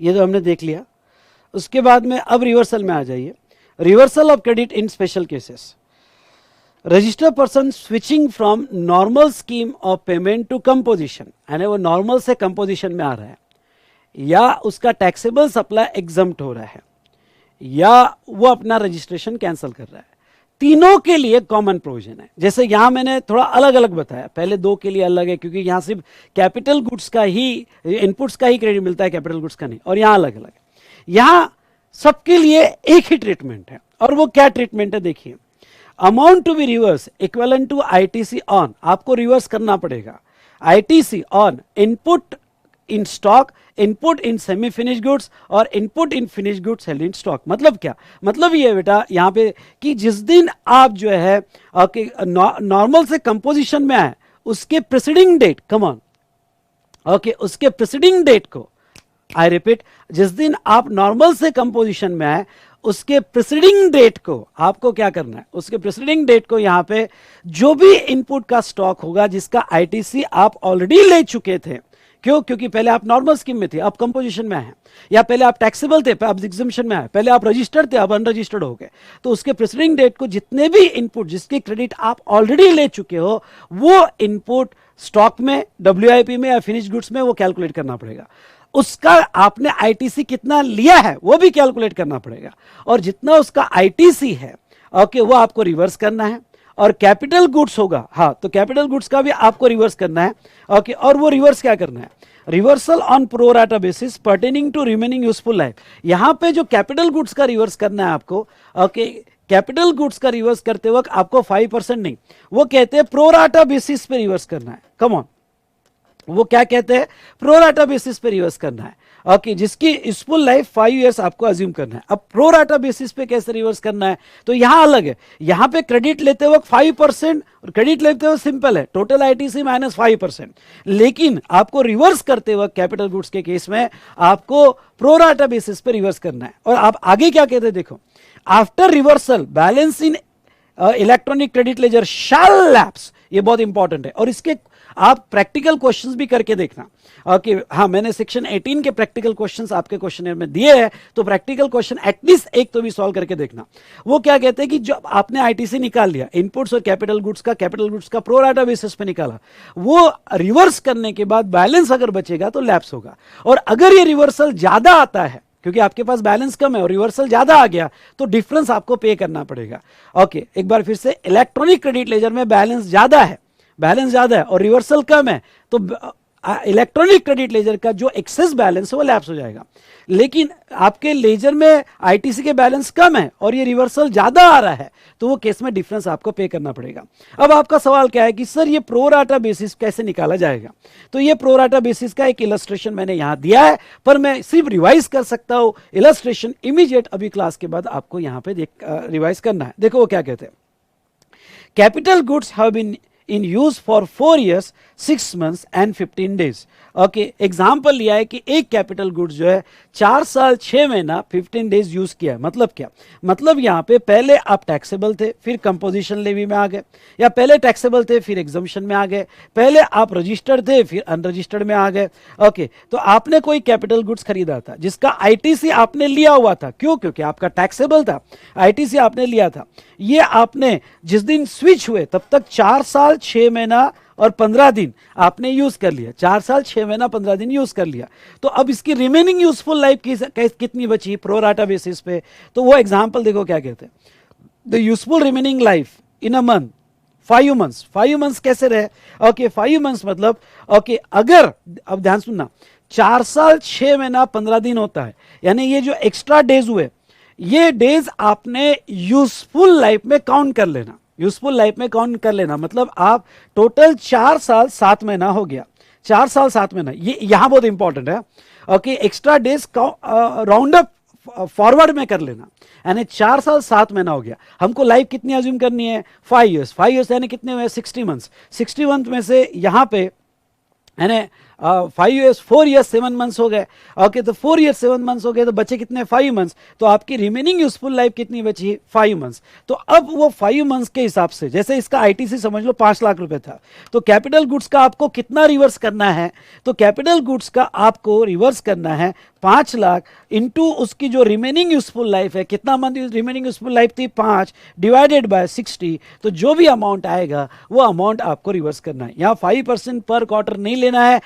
ये तो हमने देख लिया। उसके बाद में अब रिवर्सल में आ जाइए। Reversal of credit in special cases, register person switching from normal scheme of payment to composition, यानी वो नॉर्मल से कंपोजिशन में आ रहा है, या उसका टैक्सेबल सप्लाई एग्जम्प्ट हो रहा है, या वो अपना रजिस्ट्रेशन कैंसिल कर रहा है, तीनों के लिए कॉमन प्रोविजन है। जैसे यहां मैंने थोड़ा अलग अलग बताया, पहले दो के लिए अलग है क्योंकि यहां सिर्फ कैपिटल गुड्स का ही, इनपुट्स का ही क्रेडिट मिलता है, कैपिटल गुड्स का नहीं, और यहां अलग अलग है। यहां सबके लिए एक ही ट्रीटमेंट है, और वो क्या ट्रीटमेंट है देखिए। Amount to be reverse equivalent to ITC on, आपको रिवर्स करना पड़ेगा ITC on input in stock, input in semi finish goods और input in finish goods held in stock. मतलब क्या, मतलब ये बेटा यहां पे कि जिस दिन आप जो है नॉर्मल से कंपोजिशन में आए उसके preceding date, come on, okay, उसके प्रेसिडिंग डेट को, आई रिपीट, जिस दिन आप नॉर्मल से कंपोजिशन में आए उसके प्रेसिडिंग डेट को आपको क्या करना है, उसके प्रेसिडिंग डेट को यहां पे जो भी इनपुट का स्टॉक होगा जिसका आईटीसी आप ऑलरेडी ले चुके थे, क्यों, क्योंकि पहले आप नॉर्मल स्कीम में थे, अब कंपोजिशन में आए, या पहले आप टैक्सेबल थे, अब एग्जम्पशन में आए, पहले आप रजिस्टर्ड थे, अब अनरजिस्टर्ड हो गए, तो उसके प्रेसिडिंग डेट को जितने भी इनपुट जिसके क्रेडिट आप ऑलरेडी ले चुके हो वो इनपुट स्टॉक में, डब्ल्यूआईपी में या फिनिश गुड्स में वो कैलकुलेट करना पड़ेगा। उसका आपने आईटीसी कितना लिया है वो भी कैलकुलेट करना पड़ेगा, और जितना उसका आईटीसी है, ओके, वो आपको रिवर्स करना है। और कैपिटल गुड्स होगा, हाँ, तो कैपिटल गुड्स का भी आपको रिवर्स करना है, ओके, और वो रिवर्स क्या करना है, reversal on pro rata basis pertaining to remaining useful life. यहां पे जो कैपिटल गुड्स का रिवर्स करना है आपको, ओके, कैपिटल गुड्स का रिवर्स करते वक्त आपको 5% नहीं, वो कहते हैं प्रोराटा बेसिस पे रिवर्स करना है, कम ऑन, वो क्या कहते हैं, प्रोराटा बेसिस पे रिवर्स करना है, ओके, जिसकी यूजफुल लाइफ 5 इयर्स आपको अज्यूम करना है। अब प्रोराटा बेसिस पे कैसे रिवर्स करना है, तो यहां अलग है, यहां पे क्रेडिट लेते वक्त 5%, और क्रेडिट लेते वक्त सिंपल है, टोटल आईटीसी माइनस 5%, लेकिन आपको रिवर्स करते वक्त कैपिटल गुड्स के केस में आपको प्रोराटा बेसिस पे रिवर्स करना है। और आप आगे क्या कहते हैं देखो, after reversal balance in electronic credit ledger shall lapse, ये बहुत इंपॉर्टेंट है, और इसके आप प्रैक्टिकल क्वेश्चंस भी करके देखना, ओके, हाँ, मैंने सेक्शन 18 के प्रैक्टिकल क्वेश्चंस आपके क्वेश्चनर में दिए हैं, तो प्रैक्टिकल क्वेश्चन एटलीस्ट एक तो भी सॉल्व करके देखना। वो क्या कहते हैं कि जो आपने आईटीसी निकाल लिया, इनपुट्स और कैपिटल गुड्स का प्रोराटा बेसिस पे निकाला, वो रिवर्स करने के बाद बैलेंस अगर बचेगा तो लैप्स होगा। और अगर ये रिवर्सल ज्यादा आता है, क्योंकि आपके पास बैलेंस कम है और रिवर्सल ज्यादा आ गया, तो डिफरेंस आपको पे करना पड़ेगा। ओके, एक बार फिर से, इलेक्ट्रॉनिक क्रेडिट लेजर में बैलेंस ज्यादा है और रिवर्सल कम है, तो इलेक्ट्रॉनिक क्रेडिट लेजर का जो एक्सेस बैलेंस है वो लैप्स हो जाएगा। लेकिन आपके लेजर में आईटीसी के बैलेंस कम है और ये रिवर्सल ज्यादा आ रहा है, तो वो केस में डिफरेंस आपको पे करना पड़ेगा। अब आपका सवाल क्या है कि सर ये प्रोराटा बेसिस कैसे निकाला जाएगा, तो ये प्रोराटा बेसिस का एक इलस्ट्रेशन मैंने यहां दिया है, पर मैं सिर्फ रिवाइज कर सकता हूं, इलस्ट्रेशन इमीडिएट अभी क्लास के बाद आपको यहां पे रिवाइज करना है। देखो वो क्या कहते हैं, capital goods have been in use for 4 years 6 months and 15 days। Okay, example लिया है कि एक कैपिटल गुड्स जो है 4 साल 6 महीना 15 डेज यूज किया है। मतलब क्या, मतलब यहां पे पहले आप टैक्सेबल थे, फिर कंपोजिशन लेवी में आ गए, या पहले टैक्सेबल थे फिर एग्जम्पशन में आ गए, पहले आप रजिस्टर्ड थे फिर अनरजिस्टर्ड में आ गए। ओके, तो आपने कोई कैपिटल गुड्स खरीदा था जिसका आईटीसी आपने लिया हुआ था, क्यों, क्योंकि आपका टैक्सेबल था, आईटीसी आपने लिया था, ये आपने जिस दिन स्विच हुए तब तक 4 साल 6 महीना और 15 दिन आपने यूज कर लिया, 4 साल 6 महीना 15 दिन यूज कर लिया। तो अब इसकी रिमेनिंग यूजफुल लाइफ कितनी बची प्रोराटा बेसिस पे, तो वो एग्जांपल देखो क्या कहते हैं, the useful remaining life in a month 5 months. 5 months कैसे रहे, ओके, 5 मंथ्स मतलब, ओके, अगर, अब ध्यान सुनना, 4 साल 6 महीना 15 दिन होता है, यानी ये जो एक्स्ट्रा डेज हुए, ये डेज आपने यूजफुल लाइफ में काउंट कर लेना। यूजफुल लाइफ में काउंट कर लेना, मतलब आप टोटल 4 साल 7 महीना हो गया, 4 साल 7 महीना, ये यहां बहुत इंपॉर्टेंट है। Okay, extra days round up forward में कर लेना, यानी 4 साल 7 महीना हो गया। हमको लाइफ कितनी अज्यूम करनी है? 5 ईयर्स। 5 ईयर्स यानी कितने हुए? 60 मंथ्स। 60 मंथ में से यहां पे यानी 5 ईयर्स 4 ईयर्स 7 मंथ्स हो गए। ओके, तो 4 ईयर्स 7 मंथ्स हो गए, तो बचे कितने? 5 मंथ्स। तो आपकी रिमेनिंग यूजफुल लाइफ कितनी बची? 5 मंथ्स। तो अब वो 5 मंथ्स के हिसाब से, जैसे इसका आईटीसी समझ लो 5 लाख रुपए था, तो कैपिटल गुड्स का आपको कितना रिवर्स करना है? तो कैपिटल गुड्स का आपको रिवर्स करना है 5 लाख इंटू उसकी जो रिमेनिंग यूजफुल लाइफ है, कितना मंथ रिमेनिंग यूजफुल लाइफ थी? 5 डिवाइडेड बाय 60। तो जो भी अमाउंट आएगा वो अमाउंट आपको रिवर्स करना है। यहाँ 5% पर क्वार्टर नहीं लेना है,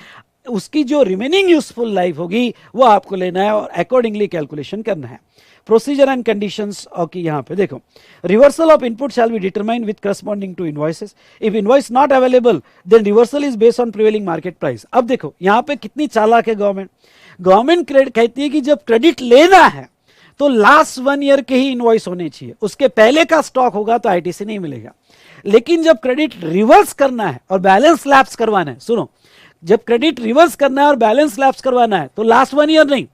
उसकी जो रिमेनिंग यूजफुल लाइफ होगी वो आपको लेना है और अकॉर्डिंगली कैलकुलेशन करना है। प्रोसीजर एंड कंडीशंस, ओके, यहां पे देखो, reversal of input shall be determined with corresponding to invoices. If invoice not available then reversal is based on prevailing market price. अब देखो यहां पे कितनी चालाक है गवर्नमेंट। गवर्नमेंट क्रेडिट कहती है कि जब क्रेडिट लेना है तो लास्ट 1 ईयर के ही इनवॉइस होने चाहिए, उसके पहले का स्टॉक होगा तो आईटीसी नहीं मिलेगा। लेकिन जब क्रेडिट रिवर्स करना है और बैलेंस लैप्स करवाना है, सुनो, जब क्रेडिट रिवर्स करना है और बैलेंस लैप्स करवाना है तो लास्ट 1 ईयर नहीं,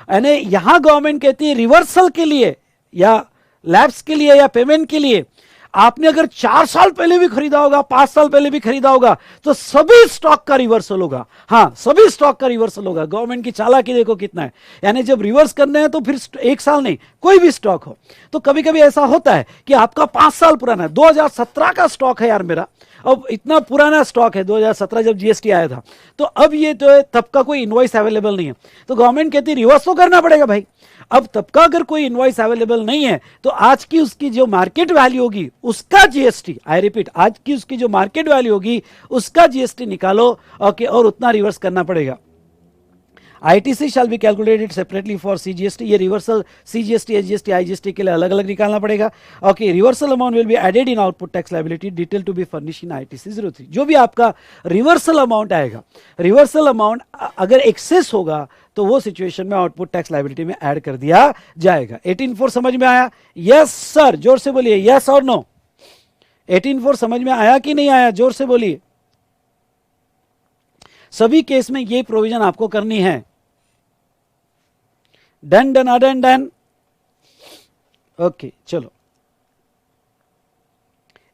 यानी यहां गवर्नमेंट कहती है रिवर्सल के लिए या लैप्स के लिए या पेमेंट के लिए आपने अगर 4 साल पहले भी खरीदा होगा, 5 साल पहले भी खरीदा होगा, तो सभी स्टॉक का रिवर्सल होगा। हाँ, सभी स्टॉक का रिवर्सल होगा। गवर्नमेंट की चालाकी देखो कितना है, यानी जब रिवर्स करने हैं तो फिर 1 साल नहीं, कोई भी स्टॉक हो। तो कभी कभी ऐसा होता है कि आपका 5 साल पुराना है, 2017 का स्टॉक है यार मेरा, अब इतना पुराना स्टॉक है, 2017 जब जीएसटी आया था, तो अब ये तो है, तब का कोई इनवॉइस अवेलेबल नहीं है, तो गवर्नमेंट कहती है रिवर्स तो करना पड़ेगा भाई। अब तब का अगर कोई इनवॉइस अवेलेबल नहीं है तो आज की उसकी जो मार्केट वैल्यू होगी उसका जीएसटी, आई रिपीट, आज की उसकी जो मार्केट वैल्यू होगी उसका जीएसटी निकालो, ओके, और उतना रिवर्स करना पड़ेगा। ITC shall be calculated separately for CGST. ये रिवर्सल सीजीएसटी, एसजीएसटी, आईजीएसटी के लिए अलग अलग निकालना पड़ेगा। Okay, reversal amount will be added in output tax liability, detail to be furnish in ITC 03। जो भी आपका रिवर्सल अमाउंट आएगा, रिवर्सल अमाउंट अगर एक्सेस होगा तो वो सिचुएशन में आउटपुट टैक्स लायबिलिटी में ऐड कर दिया जाएगा। 18.4 समझ में आया? यस सर, जोर से बोलिए, यस और नो। 18.4 समझ में आया कि नहीं आया? जोर से बोलिए। सभी केस में ये प्रोविजन आपको करनी है। डन डन अडन डन, ओके, चलो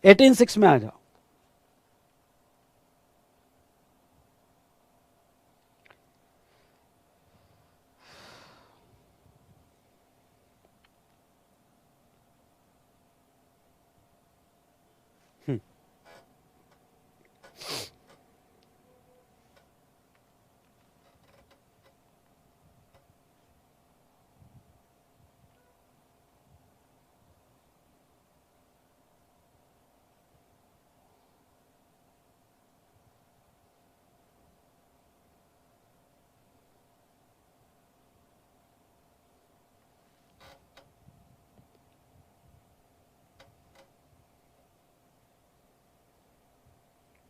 18.6 में आ जाओ।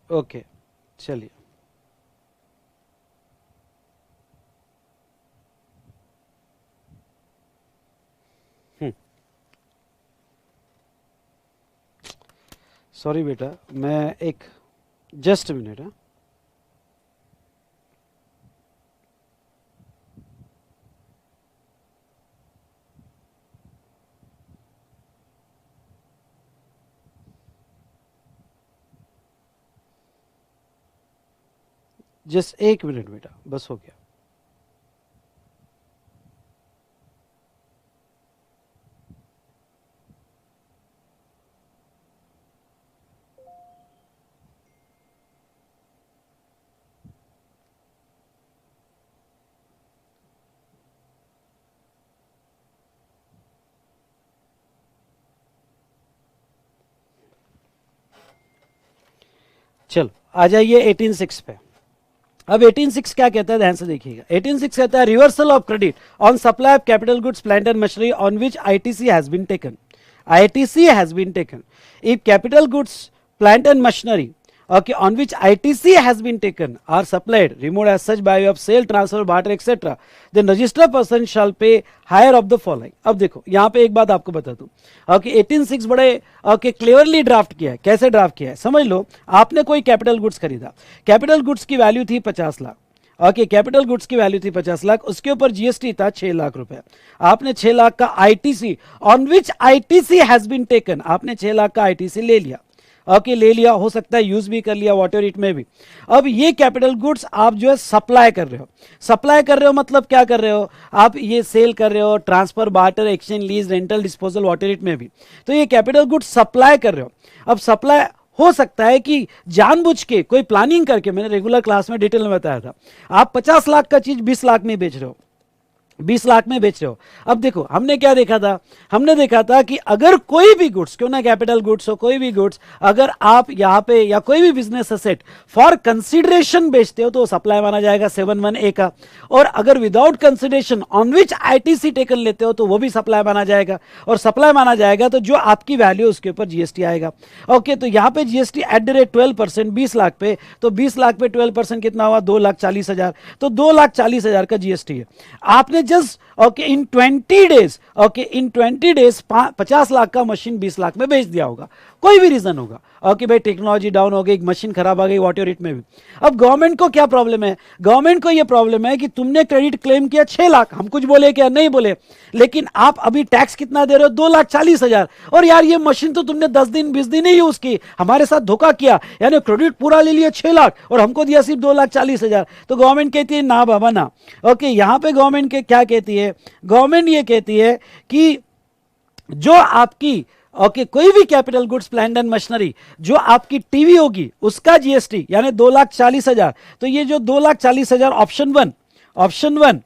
ओके, चलिए, सॉरी बेटा, मैं एक जस्ट मिनट है। जस्ट 1 मिनट बेटा, बस हो गया। चलो आ जाइए 18.6 पे। अब 18.6 क्या कहता है, ध्यान से देखिएगा। 18.6 कहता है reversal of credit on supply of capital goods, plant and machinery on which ITC has been taken. ITC has been taken if capital goods, plant and machinery, okay, on which ITC has been taken or supplied, removed as such by way of sale, transfer, barter, etc., then registered person shall pay higher of the following. अब देखो यहाँ पे एक बात आपको बता दूं, okay 18(6) बड़े ओके क्लेवरली ड्राफ्ट किया है. कैसे ड्राफ्ट किया है समझ लो. आपने कोई कैपिटल गुड्स खरीदा, कैपिटल गुड्स की वैल्यू थी 50 लाख. ओके कैपिटल गुड्स की वैल्यू थी 50 लाख, उसके ऊपर जीएसटी था 6 लाख रुपए. आपने 6 लाख का ITC, on which ITC has been taken, आपने 6 लाख का आईटीसी ले लिया. ओके ले लिया, हो सकता है यूज भी कर लिया, वॉट एवर इट में भी. अब ये कैपिटल गुड्स आप जो है सप्लाई कर रहे हो. सप्लाई कर रहे हो मतलब क्या कर रहे हो, आप ये सेल कर रहे हो, transfer, barter, exchange, lease, rental, disposal, what ever it में भी. तो ये कैपिटल गुड्स सप्लाई कर रहे हो. अब सप्लाई हो सकता है कि जानबूझ के कोई प्लानिंग करके, मैंने रेगुलर क्लास में डिटेल में बताया था, आप 50 लाख का चीज 20 लाख में बेच रहे हो, 20 लाख में बेच रहे हो. अब देखो हमने क्या देखा था, हमने देखा था कि अगर कोई भी गुड्स, क्यों ना कैपिटल गुड्स हो, कोई भी गुड्स अगर आप यहां पे या कोई भी बिजनेस असेट फॉर कंसीडरेशन बेचते हो तो सप्लाई माना जाएगा 7(1)(a) का. और अगर without consideration on which ITC taken लेते हो तो वो भी सप्लाई माना जाएगा. और सप्लाई माना जाएगा तो जो आपकी वैल्यू उसके ऊपर जीएसटी आएगा. ओके तो यहां पे GST at the rate 12% 20 lakh पे, तो 20 लाख पे 12% कितना हुआ, 2,40,000. तो 2,40,000 का जीएसटी है. आपने just okay in 20 days, okay in 20 days 50 lakh का मशीन 20 लाख में बेच दिया होगा. कोई भी रीजन होगा, ओके भाई टेक्नोलॉजी डाउन हो गई, मशीन खराब आ गई, वॉट एवर इट में भी. अब गवर्नमेंट को क्या प्रॉब्लम है, गवर्नमेंट को यह प्रॉब्लम है कि तुमने क्रेडिट क्लेम किया 6 लाख, हम कुछ बोले क्या नहीं बोले, लेकिन आप अभी टैक्स कितना दे रहे हो, 2,40,000. और यार ये मशीन तो तुमने 10 दिन 20 दिन ही यूज की, हमारे साथ धोखा किया, यानी क्रेडिट पूरा ले लिया 6 लाख और हमको दिया सिर्फ 2,40,000. तो गवर्नमेंट कहती है ना बाबा ना. ओके यहां पे गवर्नमेंट के क्या कहती है, गवर्नमेंट ये कहती है कि जो आपकी ओके कोई भी capital goods, plant and machinery, जो आपकी टीवी होगी उसका जीएसटी यानी 2,40,000. तो ये जो 2,40,000 ऑप्शन वन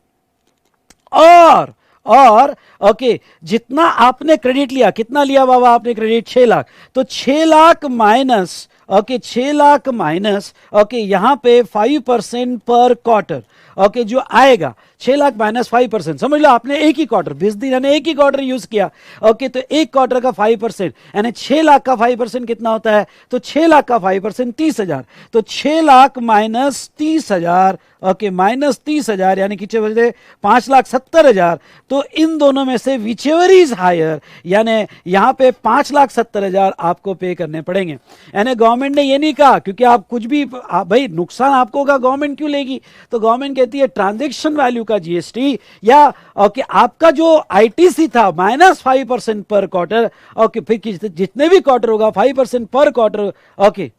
और ओके जितना आपने क्रेडिट लिया, कितना लिया बाबा आपने क्रेडिट 6 लाख, तो 6 lakh minus okay 6 lakh minus okay यहां पे 5% पर क्वार्टर. ओके जो आएगा 6 लाख माइनस 5%, समझ लो आपने एक ही क्वार्टर 20 दिन यानी एक ही क्वार्टर यूज किया. ओके तो एक क्वार्टर का 5% यानी 6 लाख का 5% कितना होता है, तो 6 लाख का 5% 30,000. तो 6 लाख माइनस 30,000, ओके माइनस 30,000 यानी कितने बचे, 5,70,000. तो इन दोनों में से विचेवर इज हायर, यानी यहां पे 5,70,000 आपको पे करने पड़ेंगे. यानी गवर्नमेंट ने ये नहीं कहा, क्योंकि आप कुछ भी भाई नुकसान आपको होगा, गवर्नमेंट क्यों लेगी, तो गवर्नमेंट कहती है ट्रांजैक्शन वैल्यू का जीएसटी या ओके आपका जो आईटीसी था माइनस 5% पर क्वार्टर. ओके फिर जितने भी क्वार्टर होगा 5% पर क्वार्टर. ओके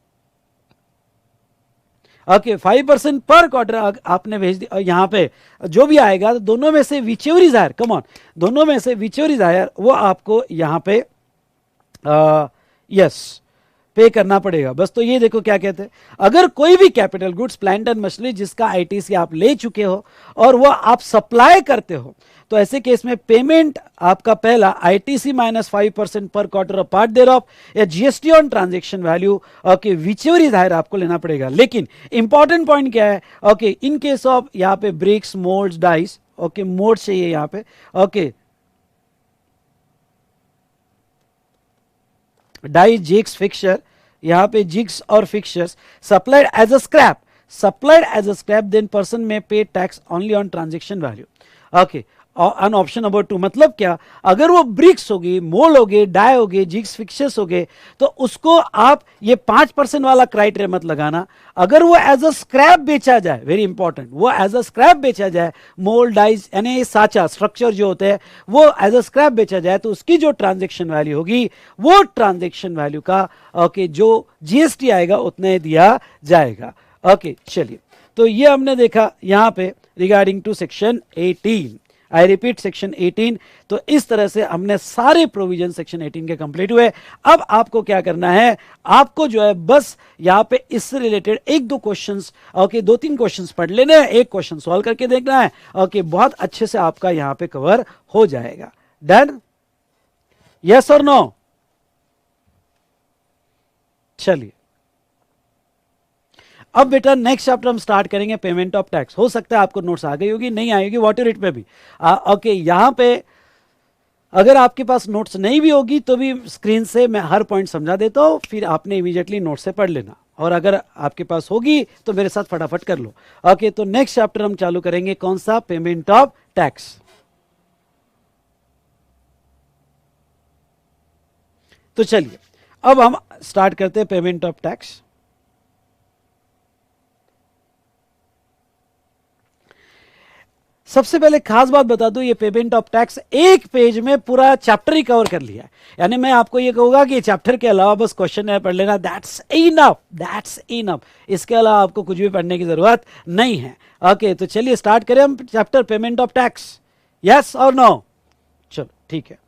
ओके 5% पर क्वार्टर आपने भेज दिया. यहां पे जो भी आएगा तो दोनों में से whichever is higher, come on, दोनों में से विचेवर इज हायर वो आपको यहां पे यस पे करना पड़ेगा. बस तो ये देखो क्या कहते हैं, अगर कोई भी capital goods, plant and machinery जिसका आईटीसी आप ले चुके हो और वो आप सप्लाई करते हो, तो ऐसे केस में पेमेंट आपका पहला आईटीसी माइनस 5% पर quarter of part there of या GST on transaction value, okay whichever is higher आपको लेना पड़ेगा. लेकिन इंपॉर्टेंट पॉइंट क्या है, ओके इन केस ऑफ यहां पे bricks, moulds, dies, okay mould चाहिए यहां पे, ओके डाई, जिग्स, फिक्सचर, यहां पे जिग्स और fixtures supplied as a scrap, then person में pay tax only on transaction value. Okay on option number 2. मतलब क्या, अगर वो ब्रिक्स होगी, मोल हो गए, डाई हो गए, जिग्स, फिक्सचर्स हो गए, तो उसको आप ये 5% वाला क्राइटेरिया मत लगाना. अगर वो एज अ स्क्रैप बेचा जाए, वेरी इंपॉर्टेंट, वो एज अ स्क्रैप बेचा जाए, मोल, डाइज यानी साचा स्ट्रक्चर जो होते हैं वो एज अ स्क्रैप बेचा जाए, तो उसकी जो ट्रांजेक्शन वैल्यू होगी वो ट्रांजेक्शन वैल्यू का ओके जो जीएसटी आएगा उतने दिया जाएगा. ओके चलिए, तो ये हमने देखा यहां पे regarding to section 18. I repeat section 18. तो इस तरह से हमने सारे प्रोविजन सेक्शन 18 के कंप्लीट हुए. अब आपको क्या करना है, आपको जो है बस यहां पे इससे रिलेटेड 1-2 क्वेश्चंस, ओके 2-3 क्वेश्चंस पढ़ लेने हैं, एक क्वेश्चन सॉल्व करके देखना है. ओके बहुत अच्छे से आपका यहां पे कवर हो जाएगा. डन, यस और नो. चलिए अब बेटा नेक्स्ट चैप्टर हम स्टार्ट करेंगे पेमेंट ऑफ टैक्स. हो सकता है आपको नोट्स आ गई होगी, नहीं आएगी, वॉट एवर इट में भी. ओके यहां पे अगर आपके पास नोट्स नहीं भी होगी तो भी स्क्रीन से मैं हर पॉइंट समझा देता हूं, फिर आपने इमीडिएटली नोट से पढ़ लेना. और अगर आपके पास होगी तो मेरे साथ फटाफट कर लो। ओके, तो नेक्स्ट चैप्टर हम चालू करेंगे, कौन सा? Payment of tax. तो चलिए अब हम स्टार्ट करते हैं पेमेंट ऑफ टैक्स। सबसे पहले खास बात बता दूं, ये पेमेंट ऑफ टैक्स एक पेज में पूरा चैप्टर ही कवर कर लिया है। यानी मैं आपको ये कहूंगा कि चैप्टर के अलावा बस क्वेश्चन है पढ़ लेना, दैट्स इनफ, दैट्स इनफ। इसके अलावा आपको कुछ भी पढ़ने की जरूरत नहीं है। ओके, तो चलिए स्टार्ट करें हम chapter payment of tax. Yes और नो? चलो ठीक है।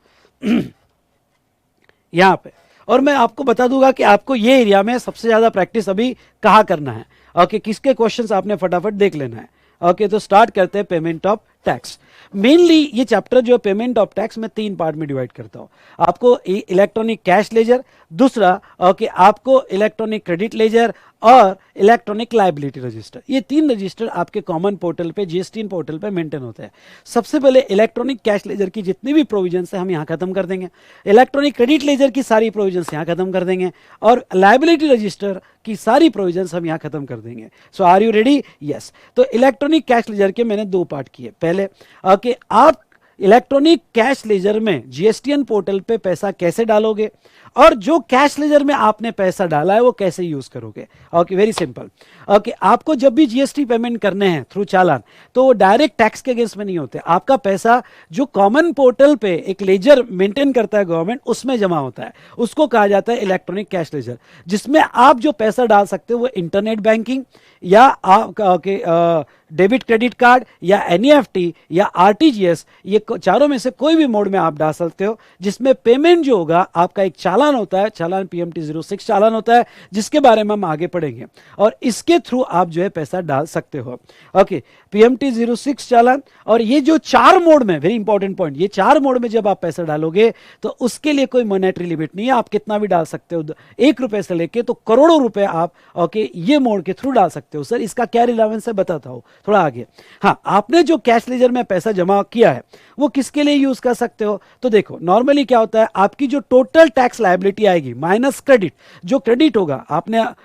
यहां पे और मैं आपको बता दूंगा कि आपको ये एरिया में सबसे ज्यादा प्रैक्टिस अभी कहाँ करना है। ओके, किसके क्वेश्चंस आपने फटाफट देख लेना है। ओके, तो स्टार्ट करते हैं पेमेंट ऑफ टैक्स। मेनली ये चैप्टर जो पेमेंट ऑफ टैक्स में 3 पार्ट में डिवाइड करता हूं। आपको इलेक्ट्रॉनिक कैश लेजर, दूसरा ओके आपको इलेक्ट्रॉनिक क्रेडिट लेजर और इलेक्ट्रॉनिक लायबिलिटी रजिस्टर। ये 3 रजिस्टर आपके कॉमन पोर्टल पे, जीएसटी पोर्टल पे मेंटेन होते हैं। सबसे पहले इलेक्ट्रॉनिक कैश लेजर की जितनी भी प्रोविजंस है हम यहां खत्म कर देंगे, इलेक्ट्रॉनिक क्रेडिट लेजर की सारी प्रोविजंस यहां खत्म कर देंगे, और लायबिलिटी रजिस्टर की सारी प्रोविजंस हम यहां खत्म कर देंगे। सो आर यू रेडी? यस। तो इलेक्ट्रॉनिक कैश लेजर के मैंने 2 पार्ट किए। पहले ओके आप इलेक्ट्रॉनिक कैश लेजर में जीएसटीएन पोर्टल पे पैसा कैसे डालोगे, और जो कैश लेजर में आपने पैसा डाला है वो कैसे यूज करोगे। Okay, very simple. ओके, आपको जब भी जीएसटी पेमेंट करने हैं थ्रू चालान, तो वो डायरेक्ट टैक्स के अगेंस्ट में नहीं होते। आपका पैसा जो कॉमन पोर्टल पे एक लेजर मेंटेन करता है गवर्नमेंट, उसमें जमा होता है, उसको कहा जाता है इलेक्ट्रॉनिक कैश लेजर, जिसमें आप जो पैसा डाल सकते हो वो इंटरनेट बैंकिंग या आप डेबिट क्रेडिट कार्ड या एनईएफटी या आरटीजीएस, ये चारों में से कोई भी मोड में आप डाल सकते हो, जिसमें पेमेंट जो होगा आपका एक चालान होता है, चालान पीएमटी 06 चालान होता है, जिसके बारे में हम आगे पढ़ेंगे, और इसके थ्रू आप जो है पैसा डाल सकते हो। ओके, पीएमटी 06 चालान, और ये जो 4 मोड में, वेरी इंपॉर्टेंट पॉइंट, ये 4 मोड में जब आप पैसा डालोगे तो उसके लिए कोई मॉनेटरी लिमिट नहीं है, आप कितना भी डाल सकते हो, 1 रुपए से लेके तो करोड़ों रुपए आप ओके ये मोड के थ्रू डाल सकते हो। सर इसका क्या रिलेवेंस है बताता हूं थोड़ा आगे। हाँ, आपने जो कैश लेजर में पैसा जमा किया है वो किसके लिए यूज कर सकते हो? तो देखो नॉर्मली क्या होता है, आपकी जो टोटल टैक्स लायबिलिटी आएगी माइनस क्रेडिट, जो क्रेडिट होगा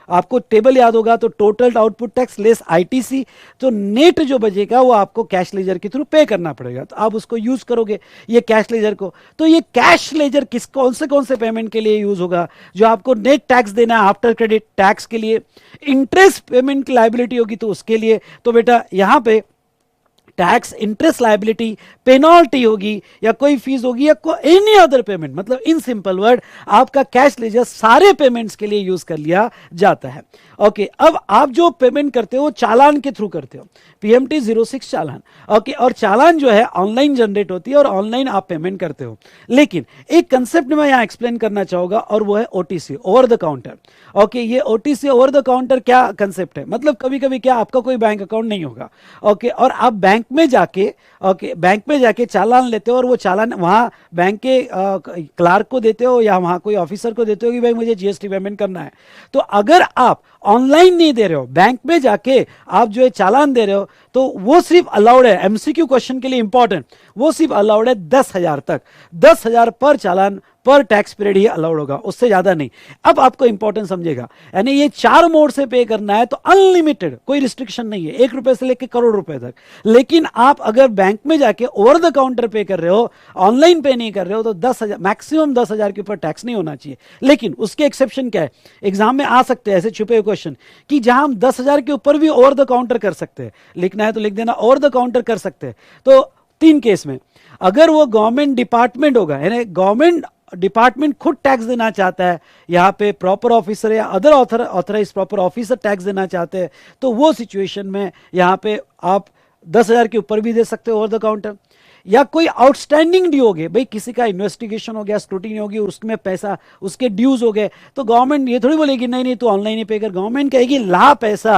आपको टेबल याद होगा, तो total output tax less ITC, तो नेट जो बचेगा वो आपको कैश लेजर के थ्रू पे करना पड़ेगा, तो आप उसको यूज करोगे ये कैश लेजर को। तो ये कैश लेजर कौन से पेमेंट के लिए यूज होगा? जो आपको नेट टैक्स देना है आफ्टर क्रेडिट टैक्स के लिए, इंटरेस्ट पेमेंट की लायबिलिटी होगी तो उसके लिए। तो बेटा यहां पे टैक्स, इंटरेस्ट लायबिलिटी, पेनल्टी होगी या कोई फीस होगी या कोई एनी अदर पेमेंट, मतलब इन सिंपल वर्ड आपका कैश लेजर सारे पेमेंट्स के लिए यूज कर लिया जाता है। ओके, अब आप जो पेमेंट करते हो चालान के थ्रू करते हो, पीएमटी 06 चालान। ओके, और चालान जो है ऑनलाइन जनरेट होती है और ऑनलाइन आप पेमेंट करते हो। लेकिन एक कंसेप्ट मैं यहां एक्सप्लेन करना चाहूंगा, और वो है OTC, over the counter. Okay, ये ओटीसी ओवर द काउंटर क्या कंसेप्ट है? मतलब कभी कभी क्या आपका कोई बैंक अकाउंट नहीं होगा, ओके, और आप बैंक में जाके चालान लेते हो, और वो चालान वहां बैंक के क्लार्क को देते हो या वहां कोई ऑफिसर को देते हो कि भाई मुझे जीएसटी पेमेंट करना है। तो अगर आप ऑनलाइन नहीं दे रहे हो, बैंक में जाके आप जो है चालान दे रहे हो, तो वो सिर्फ अलाउड है, एमसीक्यू क्वेश्चन के लिए इंपॉर्टेंट, वो सिर्फ अलाउड है 10,000 तक, 10,000 पर चालान पर टैक्स पीरियड ही अलाउड होगा, उससे ज्यादा नहीं। अब आपको इंपॉर्टेंट समझेगा, यानी ये 4 मोड से पे करना है तो अनलिमिटेड, कोई रिस्ट्रिक्शन नहीं है, 1 रुपए से लेकर करोड़ रुपए तक। लेकिन आप अगर बैंक में जाके ओवर द काउंटर पे कर रहे हो, ऑनलाइन पे नहीं कर रहे हो, तो 10,000 मैक्सिमम 10,000 के ऊपर टैक्स नहीं होना चाहिए। लेकिन उसके एक्सेप्शन क्या है, एग्जाम में आ सकते हैं ऐसे छुपे हुए क्वेश्चन कि जहां हम 10,000 के ऊपर भी ओवर द काउंटर कर सकते हैं, लिखना है तो लिख देना ओवर द काउंटर कर सकते हैं। तो 3 केस में, अगर वो गवर्नमेंट डिपार्टमेंट होगा, यानी गवर्नमेंट डिपार्टमेंट खुद टैक्स देना चाहता है, यहाँ पे प्रॉपर ऑफिसर या other authorise proper officer tax देना चाहते हैं, तो वो सिचुएशन में यहाँ पे आप 10,000 के ऊपर भी दे सकते हो ओवर द काउंटर। या कोई आउटस्टैंडिंग ड्यू हो गए, भाई किसी का इन्वेस्टिगेशन हो गया, स्क्रूटिनी होगी, उसमें पैसा, उसके ड्यूज हो गए, तो गवर्नमेंट ये थोड़ी बोलेगी नहीं नहीं तू ऑनलाइन ही पे कर, गवर्नमेंट कहेगी ला पैसा,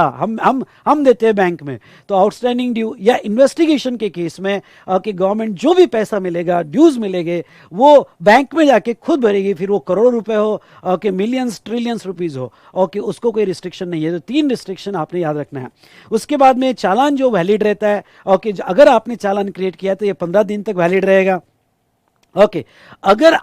हम देते हैं बैंक में। तो आउटस्टैंडिंग ड्यू या इन्वेस्टिगेशन के केस में कि गवर्नमेंट जो भी पैसा मिलेगा, ड्यूज मिलेंगे, वो बैंक में जाके खुद भरेगी, फिर वो करोड़ रुपए हो कि मिलियंस ट्रिलियंस रुपीज हो, ओके, उसको कोई रिस्ट्रिक्शन नहीं है। तो 3 रिस्ट्रिक्शन आपने याद रखना है। उसके बाद में चालान जो वैलिड रहता है, ओके, अगर आपने चालान क्रिएट किया तो ये 15 दिन तक वैलिड रहेगा। ओके अगर